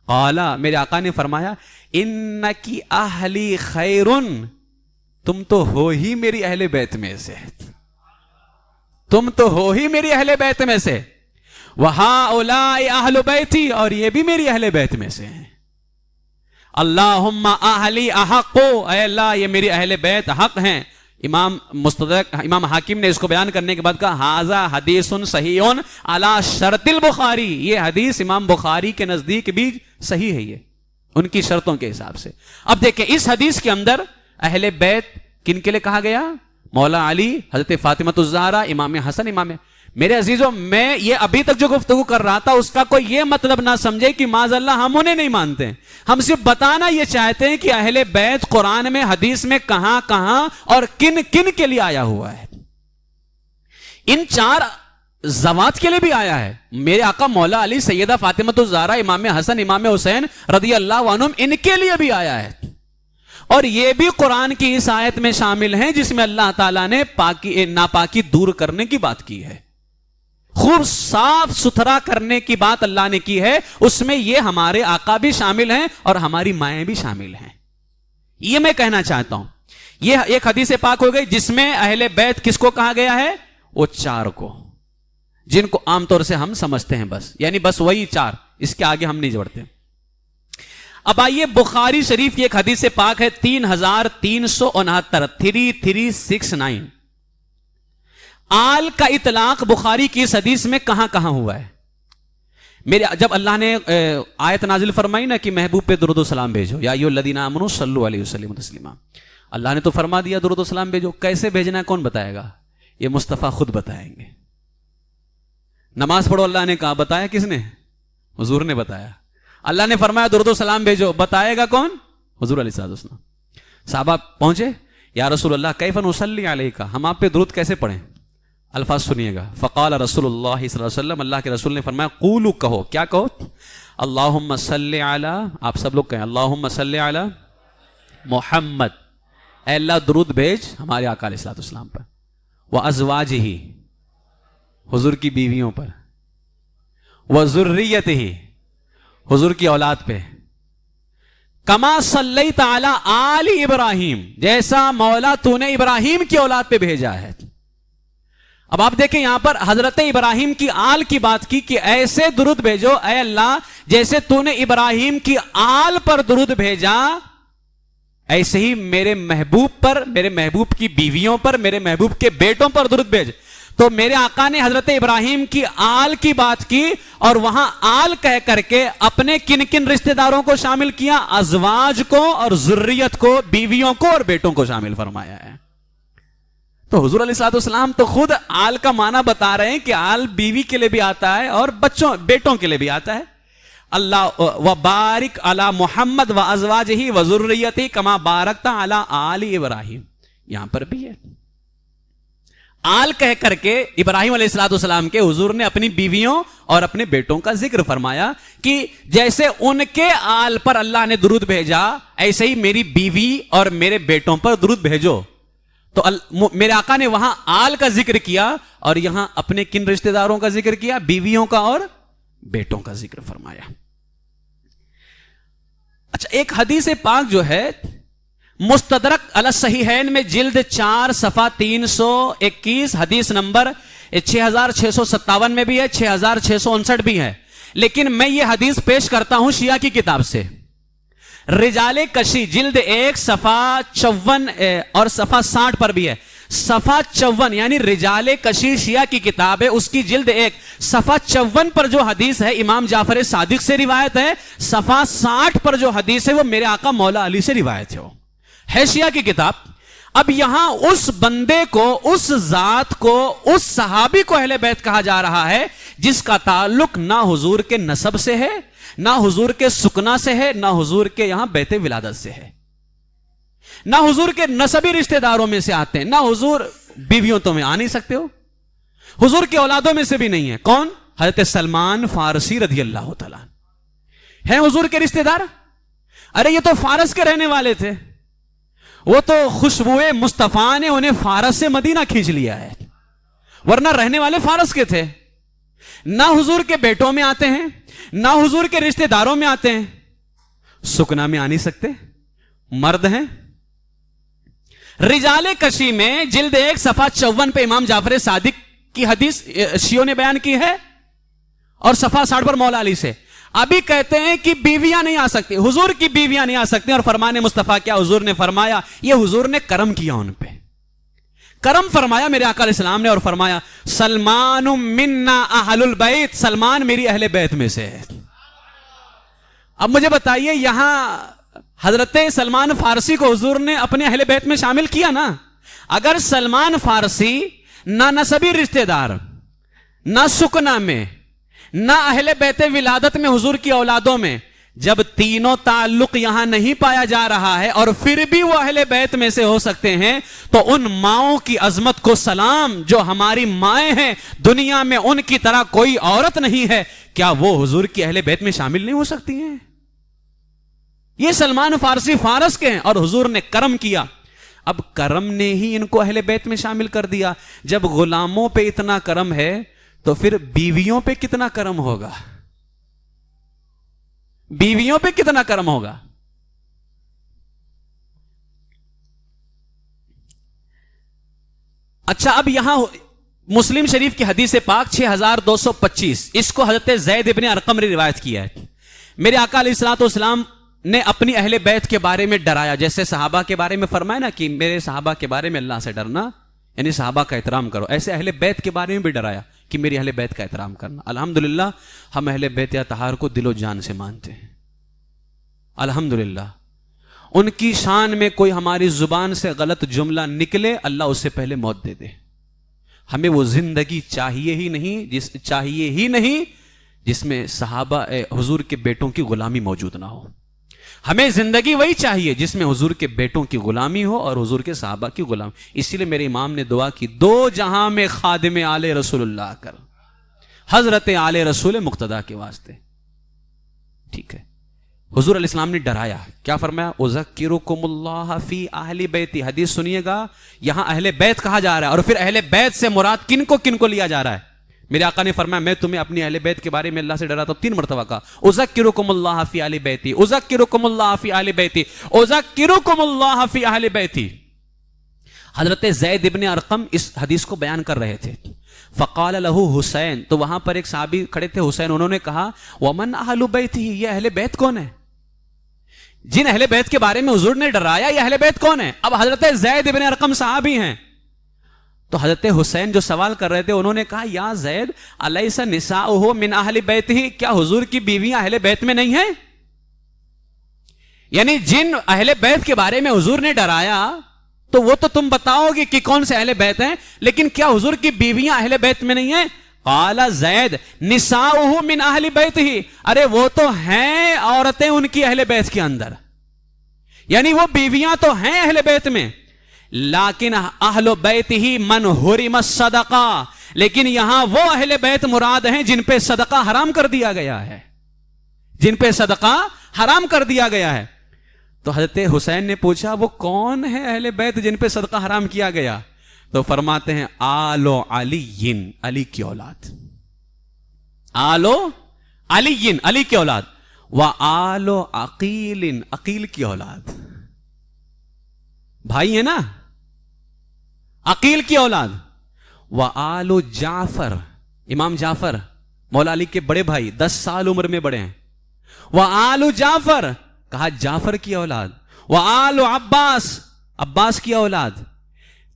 قالا، میرے آقا نے فرمایا انکی اہلی خیرن، تم تو ہو ہی میری اہل بیت میں سے، تم تو ہو ہی میری اہل بیت میں سے، وہؤلاء اہل بیتی، اور یہ بھی میری اہل بیت میں سے ہیں۔ اللہم اہلی احق، اے اللہ یہ میری اہل بیت حق ہیں۔ امام مستدرک امام حاکم نے اس کو بیان کرنے کے بعد کہا ھذا حدیث صحیح علی شرط البخاری، یہ حدیث امام بخاری کے نزدیک بھی صحیح ہے، یہ ان کی شرطوں کے حساب سے۔ اب دیکھیں اس حدیث کے اندر اہل بیت کن کے لیے کہا گیا؟ مولا علی، حضرت فاطمۃ الزہرا، امام حسن، امام۔ میرے عزیزوں، میں یہ ابھی تک جو گفتگو کر رہا تھا اس کا کوئی یہ مطلب نہ سمجھے کہ معاذ اللہ ہم انہیں نہیں مانتے، ہم صرف بتانا یہ چاہتے ہیں کہ اہل بیت قرآن میں، حدیث میں کہاں کہاں اور کن کن کے لیے آیا ہوا ہے۔ ان 4 ذوات کے لیے بھی آیا ہے، میرے آقا مولا علی، سیدہ فاطمۃ الزہرا، امام حسن، امام حسین رضی اللہ عنہم، ان کے لیے بھی آیا ہے، اور یہ بھی قرآن کی اس آیت میں شامل ہیں جس میں اللہ تعالیٰ نے ناپاکی دور کرنے کی بات کی ہے، خوب صاف ستھرا کرنے کی بات اللہ نے کی ہے، اس میں یہ ہمارے آقا بھی شامل ہیں اور ہماری مائیں بھی شامل ہیں۔ یہ میں کہنا چاہتا ہوں، یہ ایک حدیث پاک ہو گئی جس میں اہل بیت کس کو کہا گیا ہے؟ وہ 4 کو، جن کو عام طور سے ہم سمجھتے ہیں، بس یعنی بس وہی 4، اس کے آگے ہم نہیں بڑھتے۔ اب آئیے بخاری شریف کی ایک حدیث پاک ہے 3369، 3369۔ آل کا اطلاق بخاری کی اس حدیث میں کہاں کہاں ہوا ہے؟ میرے جب اللہ نے آیت نازل فرمائی نا کہ محبوب پہ درود و سلام بھیجو، یا ایھا الذین آمنوا صلوا علیہ وسلم تسلیما، اللہ نے تو فرما دیا درود و سلام بھیجو، کیسے بھیجنا ہے کون بتائے گا؟ یہ مصطفیٰ خود بتائیں گے۔ نماز پڑھو اللہ نے کہا، بتایا کس نے؟ حضور نے بتایا۔ اللہ نے فرمایا درود و سلام بھیجو، بتائے گا کون؟ حضور علیہ السلام۔ صحابہ پہنچے، یا رسول اللہ کیف نصلی علیک، ہم آپ پہ درود کیسے پڑھیں؟ الفاظ سنیے گا، فقال رسول اللہ صلی اللہ علیہ وسلم، اللہ کے رسول نے فرمایا قولوا، کہو، کیا کہو؟ اللہم صلی علی، آپ سب لوگ کہیں اللہم صلی علی محمد، اے اللہ درود بھیج ہمارے آقا علیہ السلام پر، وازواجہ، حضور کی بیویوں پر، وذریتہ، حضور کی اولاد پہ، کما صلیت علی آل ابراہیم، جیسا مولا تو نے ابراہیم کی اولاد پہ بھیجا ہے۔ اب آپ دیکھیں یہاں پر حضرت ابراہیم کی آل کی بات کی کہ ایسے درود بھیجو اے اللہ جیسے تو نے ابراہیم کی آل پر درود بھیجا، ایسے ہی میرے محبوب پر، میرے محبوب کی بیویوں پر، میرے محبوب کے بیٹوں پر درود بھیج۔ تو میرے آقا نے حضرت ابراہیم کی آل کی بات کی اور وہاں آل کہہ کر کے اپنے کن کن رشتہ داروں کو شامل کیا؟ ازواج کو اور ذریت کو، بیویوں کو اور بیٹوں کو شامل فرمایا ہے۔ تو حضور علیہ الصلوۃ والسلام تو خود آل کا معنی بتا رہے ہیں کہ آل بیوی کے لیے بھی آتا ہے اور بیٹوں کے لیے بھی آتا ہے. اللہ وبارک علی محمد و ازواجہ و ذریتہ کما بارکت علی آل ابراہیم. یہاں پر بھی ہے آل کہہ کر کے ابراہیم علیہ الصلوۃ والسلام کے حضور نے اپنی بیویوں اور اپنے بیٹوں کا ذکر فرمایا کہ جیسے ان کے آل پر اللہ نے درود بھیجا ایسے ہی میری بیوی اور میرے بیٹوں پر درود بھیجو. تو میرے آقا نے وہاں آل کا ذکر کیا اور یہاں اپنے کن رشتہ داروں کا ذکر کیا؟ بیویوں کا اور بیٹوں کا ذکر فرمایا. اچھا ایک حدیث پاک جو ہے مستدرک علی الصحیحین میں جلد 4 صفحہ 321 حدیث نمبر 6657 میں بھی ہے 6659 بھی ہے, لیکن میں یہ حدیث پیش کرتا ہوں شیعہ کی کتاب سے. رجال کشی جلد 1 صفحہ 54 اور صفحہ 60 پر بھی ہے. صفحہ 54 یعنی رجال کشی شیعہ کی کتاب ہے, اس کی جلد 1 صفحہ 54 پر جو حدیث ہے امام جعفر صادق سے روایت ہے. صفحہ 60 پر جو حدیث ہے وہ میرے آقا مولا علی سے روایت ہے شیعہ کی کتاب. اب یہاں اس بندے کو, اس ذات کو, اس صحابی کو اہل بیت کہا جا رہا ہے جس کا تعلق نہ حضور کے نسب سے ہے, نہ حضور کے سکنا سے ہے, نہ حضور کے یہاں بیت ولادت سے ہے, نہ حضور کے نسبی رشتہ داروں میں سے آتے ہیں, نہ حضور بیویوں تو میں آ نہیں سکتے ہو, حضور کے اولادوں میں سے بھی نہیں ہے. کون؟ حضرت سلمان فارسی رضی اللہ تعالیٰ ہیں حضور کے رشتہ دار. ارے یہ تو فارس کے رہنے والے تھے, وہ تو خوشبوئے مصطفیٰ نے انہیں فارس سے مدینہ کھینچ لیا ہے, ورنہ رہنے والے فارس کے تھے. نہ حضور کے بیٹوں میں آتے ہیں, نہ حضور کے رشتہ داروں میں آتے ہیں, سکنا میں آ نہیں سکتے, مرد ہیں. رجال کشی میں جلد 1 صفحہ 54 پہ امام جعفر صادق کی حدیث شیعوں نے بیان کی ہے اور صفحہ 60 پر مولا علی سے. ابھی کہتے ہیں کہ بیویاں نہیں آ سکتی, حضور کی بیویاں نہیں آ سکتی, اور فرمان مصطفیٰ کیا حضور نے فرمایا, یہ حضور نے کرم کیا, ان پہ کرم فرمایا میرے آقا علیہ السلام نے, اور فرمایا سلمان منا اہل البیت, سلمان میری اہل بیت میں سے ہے. اب مجھے بتائیے یہاں حضرت سلمان فارسی کو حضور نے اپنے اہل بیت میں شامل کیا نا. اگر سلمان فارسی نہ نسبی رشتہ دار, نہ سکنا میں, نہ اہل بیت ولادت میں حضور کی اولادوں میں, جب تینوں تعلق یہاں نہیں پایا جا رہا ہے اور پھر بھی وہ اہل بیت میں سے ہو سکتے ہیں, تو ان ماؤں کی عظمت کو سلام جو ہماری مائیں ہیں, دنیا میں ان کی طرح کوئی عورت نہیں ہے, کیا وہ حضور کی اہل بیت میں شامل نہیں ہو سکتی ہیں؟ یہ سلمان فارسی فارس کے ہیں اور حضور نے کرم کیا. اب کرم نے ہی ان کو اہل بیت میں شامل کر دیا. جب غلاموں پہ اتنا کرم ہے تو پھر بیویوں پہ کتنا کرم ہوگا, بیویوں پہ کتنا کرم ہوگا. اچھا اب یہاں مسلم شریف کی حدیث پاک 6225, اس کو حضرت زید ابن ارقم نے روایت کیا ہے. میرے آقا علیہ الصلوۃ والسلام نے اپنی اہل بیت کے بارے میں ڈرایا, جیسے صحابہ کے بارے میں فرمایا نا کہ میرے صحابہ کے بارے میں اللہ سے ڈرنا, یعنی صحابہ کا احترام کرو, ایسے اہل بیت کے بارے میں بھی ڈرایا کہ میری اہل بیت کا احترام کرنا. الحمدللہ ہم اہل بیت اطہار کو دل و جان سے مانتے ہیں, الحمدللہ. ان کی شان میں کوئی ہماری زبان سے غلط جملہ نکلے, اللہ اس سے پہلے موت دے دے. ہمیں وہ زندگی چاہیے ہی نہیں جس میں صحابہ حضور کے بیٹوں کی غلامی موجود نہ ہو. ہمیں زندگی وہی چاہیے جس میں حضور کے بیٹوں کی غلامی ہو اور حضور کے صحابہ کی غلامی. اسی لیے میرے امام نے دعا کی, 2 جہاں میں خادم آل رسول اللہ کر, حضرت آل رسول مقتدا کے واسطے. ٹھیک ہے, حضور علیہ السلام نے ڈرایا, کیا فرمایا, اذکرکم اللہ فی اہل بیتی. حدیث سنیے گا, یہاں اہل بیت کہا جا رہا ہے, اور پھر اہل بیت سے مراد کن کو لیا جا رہا ہے. میرے آقا نے فرمایا میں تمہیں اپنی اہل بیت کے بارے میں اللہ سے ڈراتا ہوں. 3 مرتبہ کہا, اذکرکم اللہ فی اہل بیتی, اذکرکم اللہ فی اہل بیتی, اذکرکم اللہ فی اہل بیتی. حضرت زید ابن ارقم اس حدیث کو بیان کر رہے تھے. فقال له حسین, تو وہاں پر ایک صحابی کھڑے تھے حسین, انہوں نے کہا ومن اہل بیتی, یہ اہل بیت کون ہے؟ جن اہل بیت کے بارے میں حضور نے ڈرایا یہ اہل بیت کون ہے؟ اب حضرت زید ابن ارقم صحابی ہیں. تو حضرت حسین جو سوال کر رہے تھے انہوں نے کہا یا زید الیس نساؤہ من اہل بیتہ, کیا حضور کی بیویاں اہل بیت میں نہیں ہیں؟ یعنی جن اہل بیت کے بارے میں حضور نے ڈرایا تو وہ تو تم بتاؤ گے کہ کون سے اہل بیت ہیں، لیکن کیا حضور کی بیویاں اہل بیت میں نہیں ہیں؟ قال زید نساؤہ من اہل بیت ہی، ارے وہ تو ہیں عورتیں ان کی اہل بیت کے اندر، یعنی وہ بیویاں تو ہیں اہل بیت میں، لیکن اہل بیت ہی من حرم الصدقہ، لیکن یہاں وہ اہل بیت مراد ہیں جن پہ صدقہ حرام کر دیا گیا ہے، جن پہ صدقہ حرام کر دیا گیا ہے۔ تو حضرت حسین نے پوچھا وہ کون ہے اہل بیت جن پہ صدقہ حرام کیا گیا؟ تو فرماتے ہیں آل علی، علی کی اولاد، آل علی، علی کی اولاد، و آل عقیل، عقیل کی اولاد، بھائی ہے نا، عقیل کی اولاد، و آل جعفر، امام جعفر مولا علی کے بڑے بھائی 10 سال عمر میں بڑے ہیں، و آل جعفر، کہا جعفر کی اولاد، و آل عباس، عباس کی اولاد۔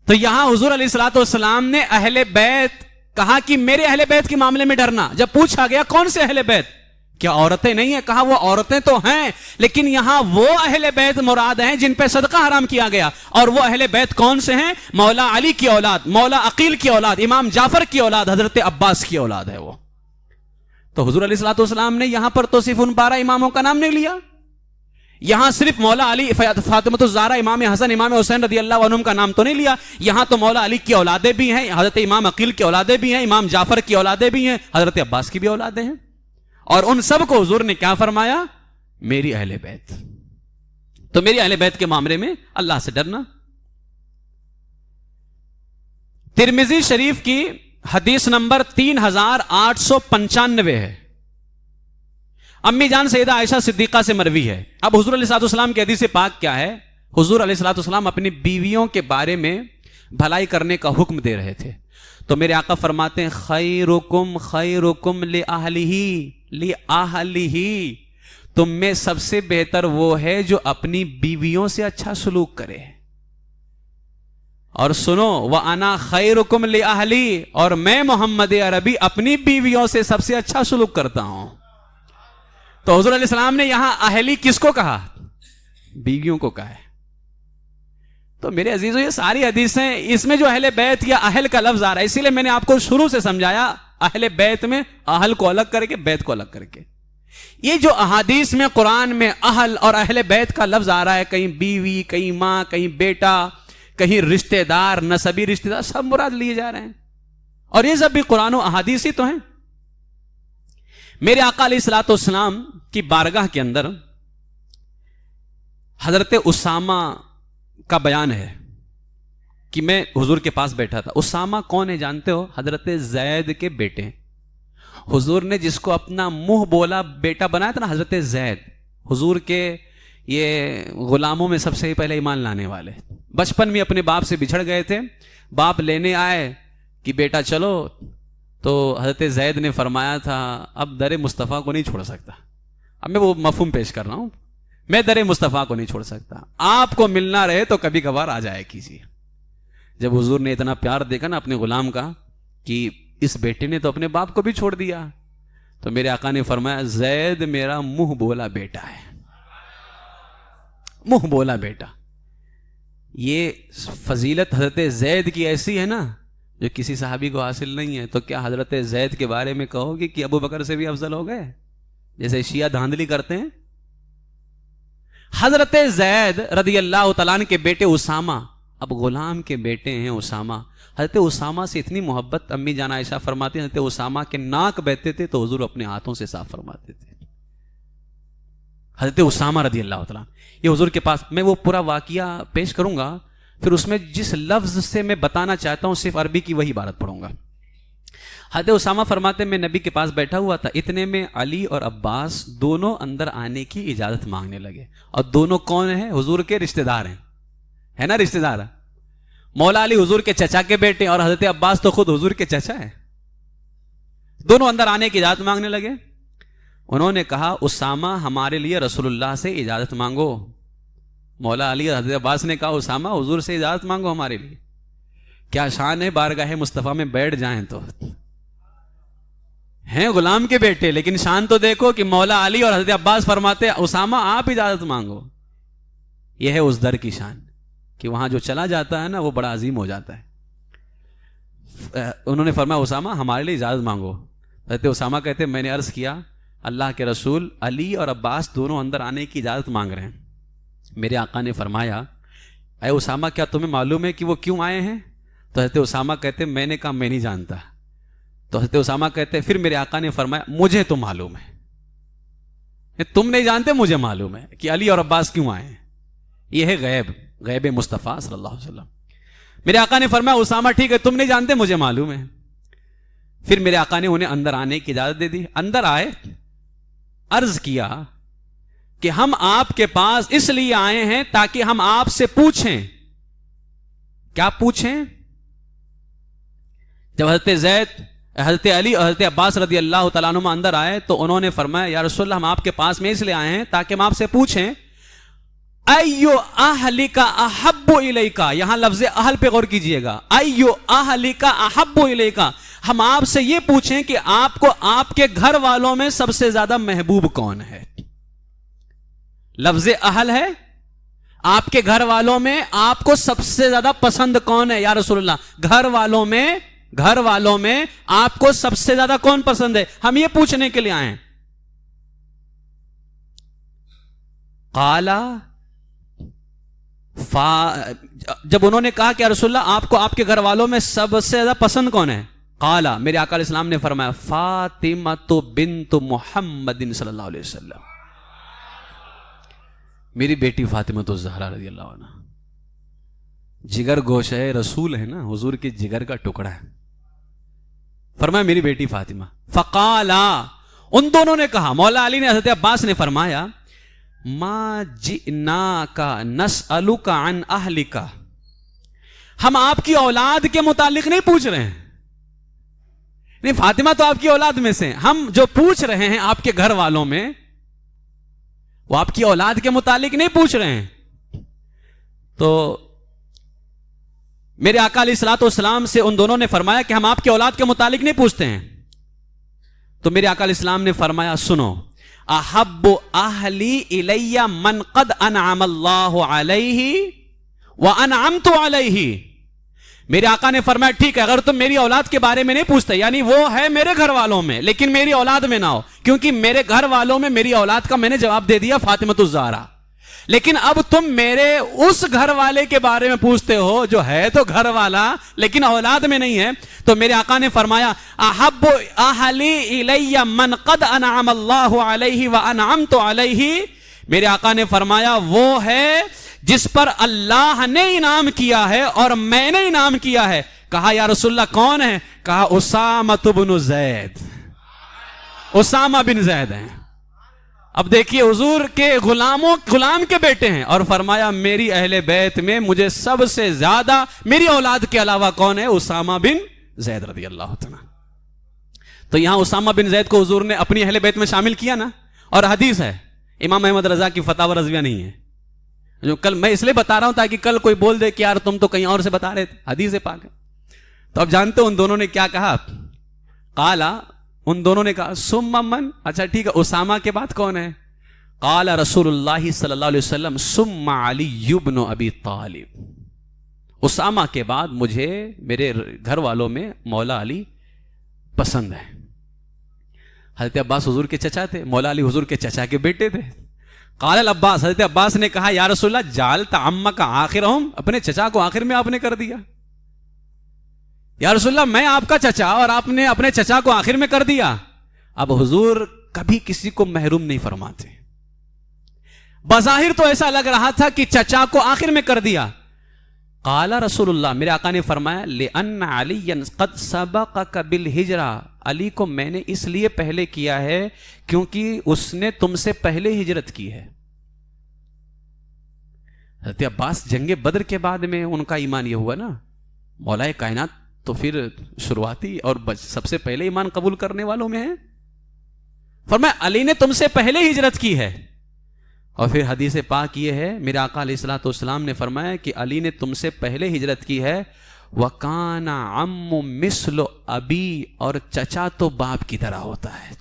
تو یہاں حضور علیہ الصلوۃ والسلام نے اہل بیت کہا کہ میرے اہل بیت کے معاملے میں ڈرنا۔ جب پوچھا گیا کون سے اہل بیت، کیا عورتیں نہیں ہیں؟ کہا وہ عورتیں تو ہیں، لیکن یہاں وہ اہل بیت مراد ہیں جن پہ صدقہ حرام کیا گیا، اور وہ اہل بیت کون سے ہیں؟ مولا علی کی اولاد، مولا عقیل کی اولاد، امام جعفر کی اولاد، حضرت عباس کی اولاد ہے وہ۔ تو حضور علیہ الصلوۃ والسلام نے یہاں پر تو صرف ان 12 اماموں کا نام نہیں لیا، یہاں صرف مولا علی، فاطمۃ الزہرا، امام حسن، امام حسین رضی اللہ عنہم کا نام تو نہیں لیا، یہاں تو مولا علی کی اولادیں بھی ہیں، حضرت امام عقیل کی اولادیں بھی ہیں، امام جعفر کی اولادیں بھی ہیں، حضرت عباس کی بھی اولادیں ہیں، اور ان سب کو حضور نے کیا فرمایا؟ میری اہل بیت۔ تو میری اہل بیت کے معاملے میں اللہ سے ڈرنا۔ ترمذی شریف کی حدیث نمبر 3895 ہے، امی جان سیدہ عائشہ صدیقہ سے مروی ہے۔ اب حضور علیہ الصلوۃ والسلام کی حدیث پاک کیا ہے؟ حضور علیہ الصلوۃ والسلام اپنی بیویوں کے بارے میں بھلائی کرنے کا حکم دے رہے تھے، تو میرے آقا فرماتے ہیں خیرکم خیرکم لأہلہ، تم میں سب سے بہتر وہ ہے جو اپنی بیویوں سے اچھا سلوک کرے۔ اور سنو وَأَنَا خَيْرُكُمْ لِأَهْلِي، اور میں محمد عربی اپنی بیویوں سے سب سے اچھا سلوک کرتا ہوں۔ تو حضور علیہ السلام نے یہاں اہلی کس کو کہا؟ بیویوں کو کہا ہے۔ تو میرے عزیزوں یہ ساری حدیثیں، اس میں جو اہل بیت یا اہل کا لفظ آ رہا ہے، اسی لیے میں نے آپ کو شروع سے سمجھایا اہل بیت میں اہل کو الگ کر کے بیت کو الگ کر کے۔ یہ جو احادیث میں قرآن میں اہل اور اہل بیت کا لفظ آ رہا ہے، کہیں بیوی، کہیں ماں، کہیں بیٹا، کہیں رشتہ دار، نسبی رشتہ دار، سب مراد لیے جا رہے ہیں، اور یہ سب بھی قرآن و احادیث ہی تو ہیں۔ میرے آقا علیہ الصلوۃ والسلام کی بارگاہ کے اندر حضرت اسامہ کا بیان ہے کہ میں حضور کے پاس بیٹھا تھا۔ اسامہ کون ہے جانتے ہو؟ حضرت زید کے بیٹے۔ حضور نے جس کو اپنا منہ بولا بیٹا بنایا تھا نا، حضرت زید، حضور کے یہ غلاموں میں سب سے پہلے ایمان لانے والے، بچپن میں اپنے باپ سے بچھڑ گئے تھے، باپ لینے آئے کہ بیٹا چلو، تو حضرت زید نے فرمایا تھا اب در مصطفیٰ کو نہیں چھوڑ سکتا۔ اب میں وہ مفہوم پیش کر رہا ہوں، میں در مصطفیٰ کو نہیں چھوڑ سکتا، آپ کو ملنا رہے تو کبھی کبھار آ جائے کیجیے۔ جب حضور نے اتنا پیار دیکھا نا اپنے غلام کا کہ اس بیٹے نے تو اپنے باپ کو بھی چھوڑ دیا، تو میرے آقا نے فرمایا زید میرا منہ بولا بیٹا ہے، منہ بولا بیٹا۔ یہ فضیلت حضرت زید کی ایسی ہے نا جو کسی صحابی کو حاصل نہیں ہے، تو کیا حضرت زید کے بارے میں کہو گے کہ ابو بکر سے بھی افضل ہو گئے، جیسے شیعہ دھاندلی کرتے ہیں؟ حضرت زید رضی اللہ تعالیٰ عنہ کے بیٹے اسامہ، اب غلام کے بیٹے ہیں اسامہ، حضرت اسامہ سے اتنی محبت، امی جان عائشہ فرماتی ہیں حضرت اسامہ کے ناک بہتے تھے تو حضور اپنے ہاتھوں سے صاف فرماتے تھے۔ حضرت اسامہ رضی اللہ تعالیٰ یہ حضور کے پاس، میں وہ پورا واقعہ پیش کروں گا، پھر اس میں جس لفظ سے میں بتانا چاہتا ہوں صرف عربی کی وہی عبارت پڑھوں گا۔ حضرت اسامہ فرماتے میں نبی کے پاس بیٹھا ہوا تھا، اتنے میں علی اور عباس دونوں اندر آنے کی اجازت مانگنے لگے، اور دونوں کون ہیں؟ حضور کے رشتہ دار ہیں، ہے نا رشتہ دار۔ مولا علی حضور کے چچا کے بیٹے اور حضرت عباس تو خود حضور کے چچا ہیں، دونوں اندر آنے کی اجازت مانگنے لگے۔ انہوں نے کہا اسامہ ہمارے لیے رسول اللہ سے اجازت مانگو۔ مولا علی حضرت عباس نے کہا اسامہ حضور سے اجازت مانگو ہمارے لیے۔ کیا شان ہے بارگاہ مصطفیٰ میں بیٹھ جائیں تو، ہیں غلام کے بیٹے، لیکن شان تو دیکھو کہ مولا علی اور حضرت عباس فرماتے اسامہ آپ اجازت مانگو۔ یہ ہے اس در کی شان، کہ وہاں جو چلا جاتا ہے نا وہ بڑا عظیم ہو جاتا ہے. انہوں نے فرمایا اسامہ ہمارے لیے اجازت مانگو. حضرت اسامہ کہتے میں نے عرض کیا اللہ کے رسول علی اور عباس دونوں اندر آنے کی اجازت مانگ رہے ہیں. میرے آقا نے فرمایا اے اسامہ کیا تمہیں معلوم ہے کہ وہ کیوں آئے ہیں؟ تو حضرت اسامہ کہتے میں نے کہا میں نہیں جانتا. تو حضرت اسامہ کہتے پھر میرے آقا نے فرمایا مجھے تو معلوم ہے. تم نہیں جانتے مجھے معلوم ہے کہ علی اور عباس کیوں آئے ہیں. یہ ہے غیب مصطفیٰ صلی اللہ علیہ وسلم. میرے آقا نے فرمایا اسامہ ٹھیک ہے تم نہیں جانتے مجھے معلوم ہے. پھر میرے آقا نے انہیں اندر آنے کی اجازت دے دی. اندر آئے, عرض کیا کہ ہم آپ کے پاس اس لیے آئے ہیں تاکہ ہم آپ سے پوچھیں. کیا پوچھیں؟ جب حضرت علی اور حضرت عباس رضی اللہ تعالیٰ عنہما اندر آئے تو انہوں نے فرمایا یا رسول اللہ ہم آپ کے پاس میں اس لیے آئے ہیں تاکہ ہم آپ سے پوچھیں ایو اہلک احب الیک. یہاں لفظ اہل پہ غور کیجئے گا. ایو اہلک احب الیک, ہم آپ سے یہ پوچھیں کہ آپ کو آپ کے گھر والوں میں سب سے زیادہ محبوب کون ہے. لفظ اہل ہے, آپ کے گھر والوں میں آپ کو سب سے زیادہ پسند کون ہے یا رسول اللہ؟ گھر والوں میں آپ کو سب سے زیادہ کون پسند ہے, ہم یہ پوچھنے کے لیے آئے ہیں. قالا جب انہوں نے کہا کہ یا رسول اللہ آپ کو آپ کے گھر والوں میں سب سے زیادہ پسند کون ہے؟ قالا میرے آقا علیہ السلام نے فرمایا فاطمہ بنت محمد صلی اللہ علیہ وسلم, میری بیٹی فاطمہ الزہرا رضی اللہ عنہ. جگر گوشہ رسول ہے نا, حضور کے جگر کا ٹکڑا ہے. فرمایا میری بیٹی فاطمہ. فقالا ان دونوں نے کہا, مولا علی نے حضرت عباس نے فرمایا ما جئناک نسألک عن اہلک, ہم آپ کی اولاد کے متعلق نہیں پوچھ رہے ہیں. نہیں, فاطمہ تو آپ کی اولاد میں سے, ہم جو پوچھ رہے ہیں آپ کے گھر والوں میں وہ آپ کی اولاد کے متعلق نہیں پوچھ رہے ہیں. تو میرے آقا علیہ الصلوۃ والسلام سے ان دونوں نے فرمایا کہ ہم آپ کی اولاد کے متعلق نہیں پوچھتے ہیں. تو میرے آقا علیہ السلام نے فرمایا سنو, احب اہلی الی من قد انعم اللہ علیہ وانعمت علیہ. میرے آقا نے فرمایا ٹھیک ہے اگر تم میری اولاد کے بارے میں نہیں پوچھتے, یعنی وہ ہے میرے گھر والوں میں لیکن میری اولاد میں نہ ہو, کیونکہ میرے گھر والوں میں میری اولاد کا میں نے جواب دے دیا فاطمہ الزہرا. لیکن اب تم میرے اس گھر والے کے بارے میں پوچھتے ہو جو ہے تو گھر والا لیکن اولاد میں نہیں ہے. تو میرے آقا نے فرمایا احب اہلی الی من قد انعم اللہ علیہ وانعمت علیہ. میرے آقا نے فرمایا وہ ہے جس پر اللہ نے انعام کیا ہے اور میں نے انعام کیا ہے. کہا یا رسول اللہ کون ہے؟ کہا اسامہ بن زید, اسامہ بن زید ہیں. اب دیکھیے حضور کے غلام کے بیٹے ہیں, اور فرمایا میری اہل بیت میں مجھے سب سے زیادہ میری اولاد کے علاوہ کون ہے؟ اسامہ بن زید رضی اللہ تعالی. تو یہاں اسامہ بن زید کو حضور نے اپنی اہل بیت میں شامل کیا نا. اور حدیث ہے, امام احمد رضا کی فتاوی رضویہ نہیں ہے, جو کل میں اس لیے بتا رہا ہوں تاکہ کل کوئی بول دے کہ یار تم تو کہیں اور سے بتا رہے تھے, حدیث پاک ہے. تو اب جانتے ہو ان دونوں نے کیا کہا؟ قالا, ان دونوں نے کہا ثم من, اچھا ٹھیک ہے اسامہ کے بعد کون ہے؟ قال رسول اللہ صلی اللہ علیہ وسلم ثم علی بن ابی طالب. اسامہ کے بعد مجھے میرے گھر والوں میں مولا علی پسند ہے. حضرت عباس حضور کے چچا تھے, مولا علی حضور کے چچا کے بیٹے تھے. قال العباس, حضرت عباس نے کہا یا رسول اللہ جعلت عمک آخرہم, اپنے چچا کو آخر میں آپ نے کر دیا. یا رسول اللہ میں آپ کا چچا اور آپ نے اپنے چچا کو آخر میں کر دیا. اب حضور کبھی کسی کو محروم نہیں فرماتے. بظاہر تو ایسا لگ رہا تھا کہ چچا کو آخر میں کر دیا. قال رسول اللہ, میرے آقا نے فرمایا لأن علی قد سبقک بالہجرہ, علی کو میں نے اس لیے پہلے کیا ہے کیونکہ اس نے تم سے پہلے ہجرت کی ہے. حضرت عباس جنگ بدر کے بعد میں ان کا ایمان یہ ہوا نا, مولا کائنات تو پھر شروعاتی اور سب سے پہلے ایمان قبول کرنے والوں میں ہے. فرمایا علی نے تم سے پہلے ہجرت کی ہے. اور پھر حدیث پاک یہ ہے, میرے آقا علیہ الصلوۃ والسلام نے فرمایا کہ علی نے تم سے پہلے ہجرت کی ہے. وَكَانَ عَمُّ مِثْلُ أَبِي, اور چچا تو باپ کی طرح ہوتا ہے.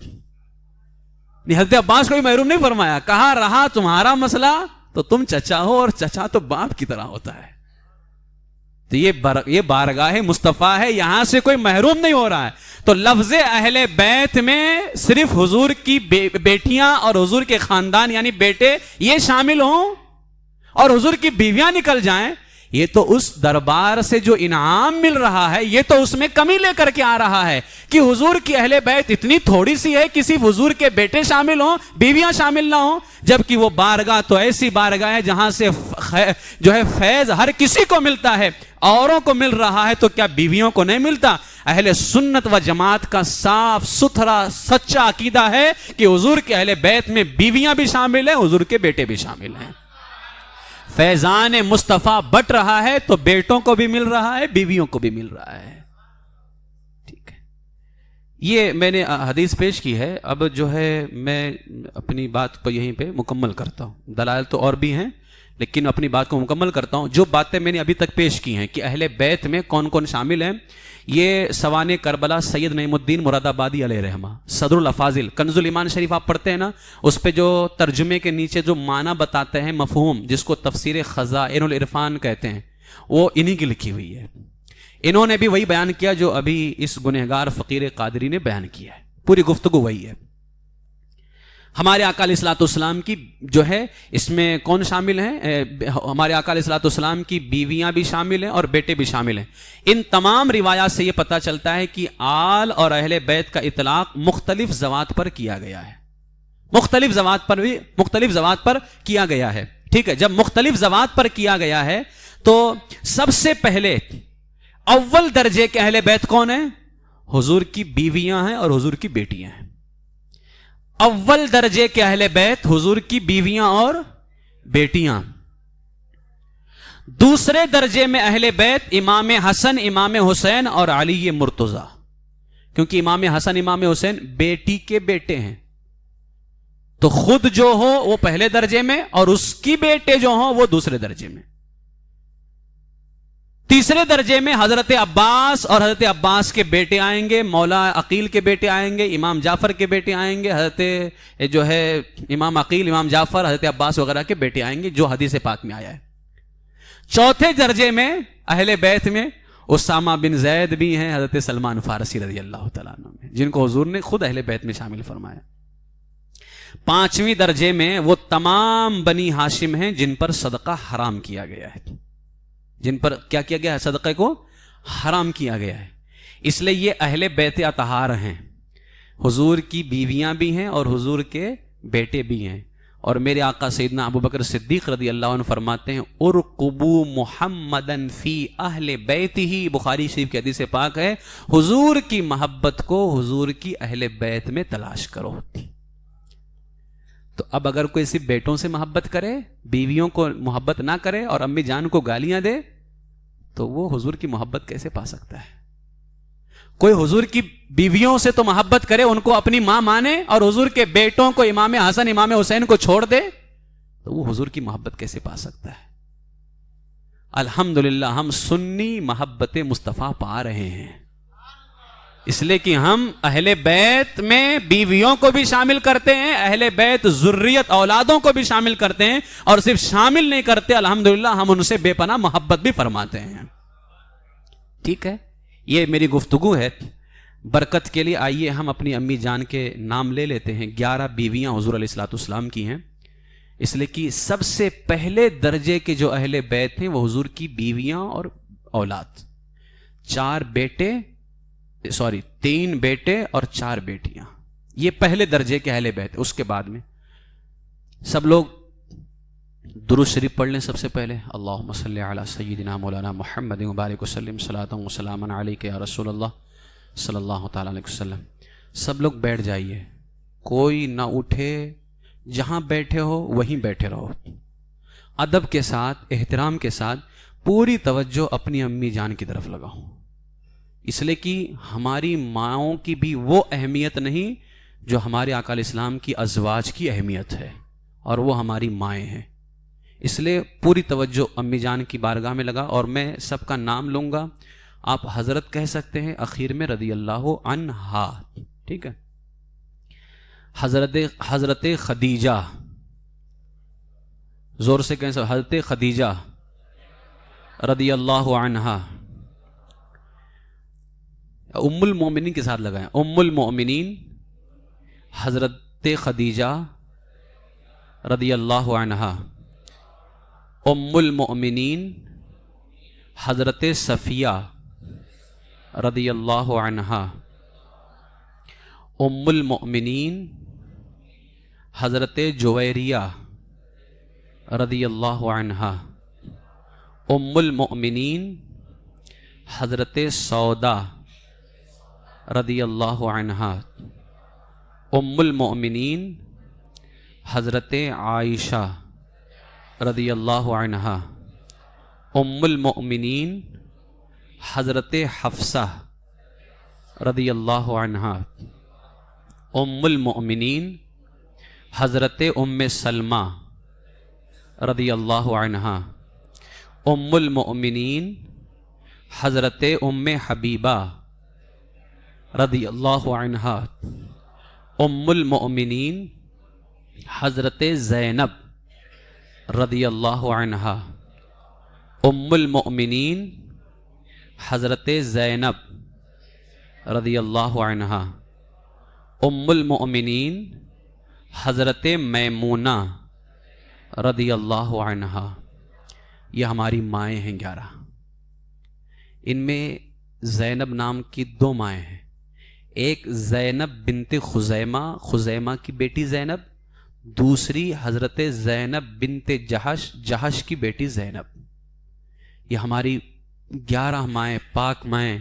حضرت عباس کو بھی محروم نہیں فرمایا, کہا رہا تمہارا مسئلہ تو تم چچا ہو اور چچا تو باپ کی طرح ہوتا ہے. تو یہ بارگاہ مصطفیٰ ہے، یہاں سے کوئی محروم نہیں ہو رہا ہے. تو لفظ اہل بیت میں صرف حضور کی بیٹیاں اور حضور کے خاندان یعنی بیٹے یہ شامل ہوں اور حضور کی بیویاں نکل جائیں، یہ تو اس دربار سے جو انعام مل رہا ہے یہ تو اس میں کمی لے کر کے آ رہا ہے کہ حضور کی اہل بیت اتنی تھوڑی سی ہے کہ صرف حضور کے بیٹے شامل ہوں، بیویاں شامل نہ ہوں، جبکہ وہ بارگاہ تو ایسی بارگاہ ہے جہاں سے جو ہے فیض ہر کسی کو ملتا ہے. اوروں کو مل رہا ہے تو کیا بیویوں کو نہیں ملتا؟ اہل سنت و جماعت کا صاف ستھرا سچا عقیدہ ہے کہ حضور کے اہل بیت میں بیویاں بھی شامل ہیں، حضور کے بیٹے بھی شامل ہیں. فیضان مصطفیٰ بٹ رہا ہے تو بیٹوں کو بھی مل رہا ہے، بیویوں کو بھی مل رہا ہے. ٹھیک ہے، یہ میں نے حدیث پیش کی ہے. اب جو ہے میں اپنی بات کو یہیں پہ مکمل کرتا ہوں. دلائل تو اور بھی ہیں لیکن اپنی بات کو مکمل کرتا ہوں. جو باتیں میں نے ابھی تک پیش کی ہیں کہ اہل بیت میں کون کون شامل ہیں، یہ سوانح کربلا سید نعیم الدین مراد آبادی علیہ رحمہ صدر الافاضل کنز الایمان شریف آپ پڑھتے ہیں نا، اس پہ جو ترجمے کے نیچے جو معنی بتاتے ہیں مفہوم، جس کو تفسیر خزائن العرفان کہتے ہیں، وہ انہی کی لکھی ہوئی ہے. انہوں نے بھی وہی بیان کیا جو ابھی اس گنہگار فقیر قادری نے بیان کیا ہے. پوری گفتگو وہی ہے. ہمارے آقا علیہ الصلوۃ والسلام کی جو ہے اس میں کون شامل ہیں؟ ہمارے آقا علیہ الصلوۃ والسلام کی بیویاں بھی شامل ہیں اور بیٹے بھی شامل ہیں. ان تمام روایات سے یہ پتہ چلتا ہے کہ آل اور اہل بیت کا اطلاق مختلف ذوات پر کیا گیا ہے. مختلف ذوات پر کیا گیا ہے. ٹھیک ہے، جب مختلف ذوات پر کیا گیا ہے تو سب سے پہلے اول درجے کے اہل بیت کون ہیں؟ حضور کی بیویاں ہیں اور حضور کی بیٹیاں ہیں. اول درجے کے اہل بیت حضور کی بیویاں اور بیٹیاں. دوسرے درجے میں اہل بیت امام حسن، امام حسین اور علی مرتضی، کیونکہ امام حسن امام حسین بیٹی کے بیٹے ہیں تو خود جو ہو وہ پہلے درجے میں اور اس کی بیٹے جو ہوں وہ دوسرے درجے میں. تیسرے درجے میں حضرت عباس اور حضرت عباس کے بیٹے آئیں گے، مولا عقیل کے بیٹے آئیں گے، امام جعفر کے بیٹے آئیں گے، حضرت جو ہے امام عقیل، امام جعفر، حضرت عباس وغیرہ کے بیٹے آئیں گے جو حدیث پاک میں آیا ہے. چوتھے درجے میں اہل بیت میں اسامہ بن زید بھی ہیں، حضرت سلمان فارسی رضی اللہ تعالیٰ عنہ میں، جن کو حضور نے خود اہل بیت میں شامل فرمایا. پانچویں درجے میں وہ تمام بنی ہاشم ہیں جن پر صدقہ حرام کیا گیا ہے، جن پر کیا کیا گیا ہے؟ صدقے کو حرام کیا گیا ہے. اس لیے یہ اہل بیت اطہار ہیں. حضور کی بیویاں بھی ہیں اور حضور کے بیٹے بھی ہیں. اور میرے آقا سیدنا ابو بکر صدیق رضی اللہ عنہ فرماتے ہیں ارقبوا محمدن فی اہل بیتہ، بخاری شریف کی حدیث پاک ہے، حضور کی محبت کو حضور کی اہل بیت میں تلاش کرو. تو اب اگر کوئی صرف بیٹوں سے محبت کرے، بیویوں کو محبت نہ کرے اور امی جان کو گالیاں دے تو وہ حضور کی محبت کیسے پا سکتا ہے؟ کوئی حضور کی بیویوں سے تو محبت کرے، ان کو اپنی ماں مانے، اور حضور کے بیٹوں کو امام حسن امام حسین کو چھوڑ دے تو وہ حضور کی محبت کیسے پا سکتا ہے؟ الحمدللہ ہم سنی محبت مصطفیٰ پا رہے ہیں، اس لیے کہ ہم اہل بیت میں بیویوں کو بھی شامل کرتے ہیں، اہل بیت ذریت اولادوں کو بھی شامل کرتے ہیں، اور صرف شامل نہیں کرتے، الحمدللہ ہم ان سے بے پناہ محبت بھی فرماتے ہیں. ٹھیک ہے، یہ میری گفتگو ہے. برکت کے لیے آئیے ہم اپنی امی جان کے نام لے لیتے ہیں. 11 بیویاں حضور علیہ الصلوۃ والسلام کی ہیں، اس لیے کہ سب سے پہلے درجے کے جو اہل بیت ہیں وہ حضور کی بیویاں اور اولاد. 3 بیٹے اور 4 بیٹیاں، یہ پہلے درجے کے اہل بیت. اس کے بعد میں سب لوگ درود شریف پڑھ لیں. سب سے پہلے اللہم صلی علی سیدنا مولانا محمد مبارک وسلم صلاۃ و سلام علیک یا رسول اللہ صلی اللہ تعالیٰ علیہ وسلم. سب لوگ بیٹھ جائیے، کوئی نہ اٹھے، جہاں بیٹھے ہو وہیں بیٹھے رہو. ادب کے ساتھ، احترام کے ساتھ پوری توجہ اپنی امی جان کی طرف لگاؤ، اس لیے کہ ہماری ماؤں کی بھی وہ اہمیت نہیں جو ہمارے آقا علیہ السلام کی ازواج کی اہمیت ہے، اور وہ ہماری مائیں ہیں. اس لیے پوری توجہ امی جان کی بارگاہ میں لگا. اور میں سب کا نام لوں گا، آپ حضرت کہہ سکتے ہیں، اخیر میں رضی اللہ عنہا. ٹھیک ہے، حضرت خدیجہ، زور سے کہیں سب، حضرت خدیجہ رضی اللہ عنہا. ام المومنین کے ساتھ لگائیں. ام المومنین حضرت خدیجہ رضی اللہ عنہا. ام المؤمنین حضرت صفیہ رضی اللہ عنہا. ام المؤمنین حضرت جویریہ رضی اللہ عنہا. ام المؤمنین حضرت سودا رضی اللہ عنہا. ام المؤمنین حضرت عائشہ رضی اللہ عنہا. ام المؤمنین حضرت حفصہ رضی اللہ عنہا. ام المؤمنین حضرت ام سلمہ رضی اللہ عنہا. ام المؤمنین حضرت ام حبیبہ رضی اللہ عنہا. ام المؤمنین حضرت زینب رضی اللہ عنہا. ام المؤمنین حضرت زینب رضی اللہ عنہا. ام المؤمنین حضرت میمونہ رضی اللہ عنہا. یہ ہماری مائیں ہیں 11. ان میں زینب نام کی 2 مائیں ہیں. ایک زینب بنت خزیمہ، خزیمہ کی بیٹی زینب. دوسری حضرت زینب بنت جہش، جہش کی بیٹی زینب. یہ ہماری 11 مائیں، پاک مائیں.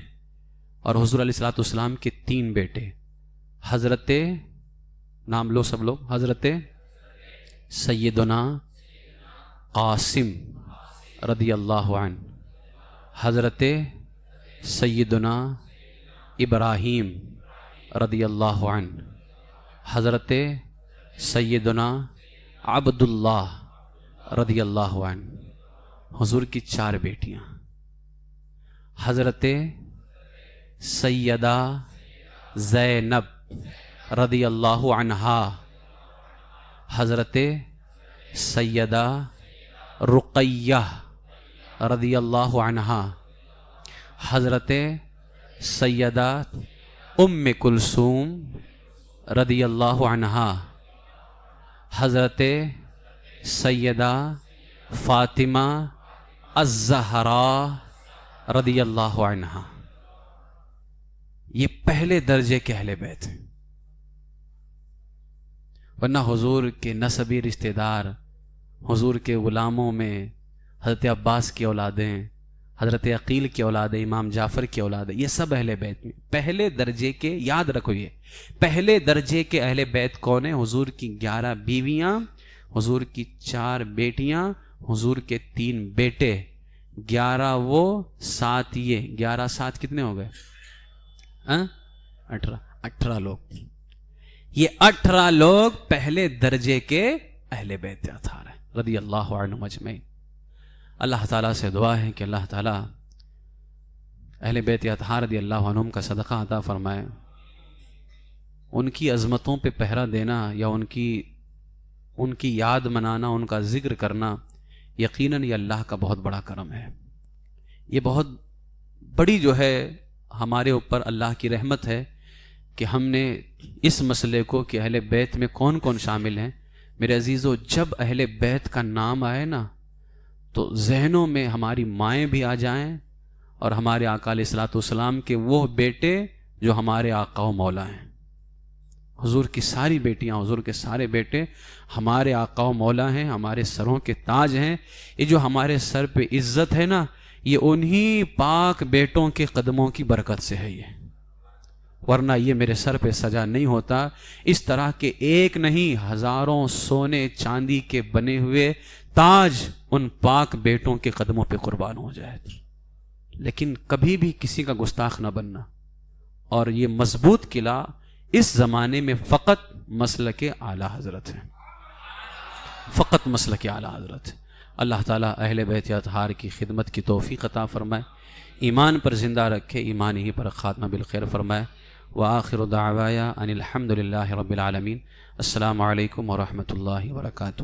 اور حضور علیہ الصلوۃ والسلام کے 3 بیٹے. حضرت، نام لو سب لوگ، حضرت سیدنا قاسم رضی اللہ عنہ. حضرت سیدنا ابراہیم رضی اللہ عنہ. حضرت سیدنا عبداللہ رضی اللہ عنہ. حضور کی 4 بیٹیاں. حضرت سیدہ زینب رضی اللہ عنہا. حضرت سیدہ رقیہ رضی اللہ عنہا. حضرت سیدہ ام کلثوم رضی اللہ عنہا. حضرت سیدہ فاطمہ الزہراء رضی اللہ عنہا. یہ پہلے درجے کے اہل بیت ہیں. ورنہ حضور کے نسبی رشتہ دار، حضور کے غلاموں میں حضرت عباس کی اولادیں، حضرت عقیل کی اولادیں، امام جعفر کی اولادیں، یہ سب اہل بیت میں پہلے درجے کے. یاد رکھو، یہ پہلے درجے کے اہل بیت کون ہیں؟ حضور کی 11 بیویاں، حضور کی 4 بیٹیاں، حضور کے 3 بیٹے. 11 وہ، 7 یہ. 11 7 کتنے ہو گئے؟ 18 لوگ. یہ 18 لوگ پہلے درجے کے اہل بیت اطہار ہیں رضی اللہ عنہم اجمعین. اللہ تعالیٰ سے دعا ہے کہ اللہ تعالیٰ اہل بیت اطہار رضی اللہ عنہم کا صدقہ عطا فرمائے. ان کی عظمتوں پہ پہرا دینا یا ان کی یاد منانا، ان کا ذکر کرنا، یقیناً یہ اللہ کا بہت بڑا کرم ہے. یہ بہت بڑی جو ہے ہمارے اوپر اللہ کی رحمت ہے کہ ہم نے اس مسئلے کو کہ اہل بیت میں کون کون شامل ہیں. میرے عزیزو، جب اہل بیت کا نام آئے نا تو ذہنوں میں ہماری مائیں بھی آ جائیں اور ہمارے آقا علیہ الصلوۃ والسلام کے وہ بیٹے جو ہمارے آقا و مولا ہیں. حضور کی ساری بیٹیاں، حضور کے سارے بیٹے ہمارے آقا و مولا ہیں، ہمارے سروں کے تاج ہیں. یہ جو ہمارے سر پہ عزت ہے نا، یہ انہی پاک بیٹوں کے قدموں کی برکت سے ہے. یہ ورنہ یہ میرے سر پہ سجا نہیں ہوتا. اس طرح کے ایک نہیں، ہزاروں سونے چاندی کے بنے ہوئے تاج ان پاک بیٹوں کے قدموں پہ قربان ہو جائے. لیکن کبھی بھی کسی کا گستاخ نہ بننا. اور یہ مضبوط قلعہ اس زمانے میں فقط مسلک اعلیٰ حضرت ہے، فقط مسلک اعلیٰ حضرت. اللہ تعالیٰ اہل بیت اطہار کی خدمت کی توفیق عطا فرمائے، ایمان پر زندہ رکھے، ایمان ہی پر خاتمہ بالخیر فرمائے. وآخر دعوایا ان الحمد للہ رب العالمین. السلام علیکم ورحمۃ اللہ وبرکاتہ.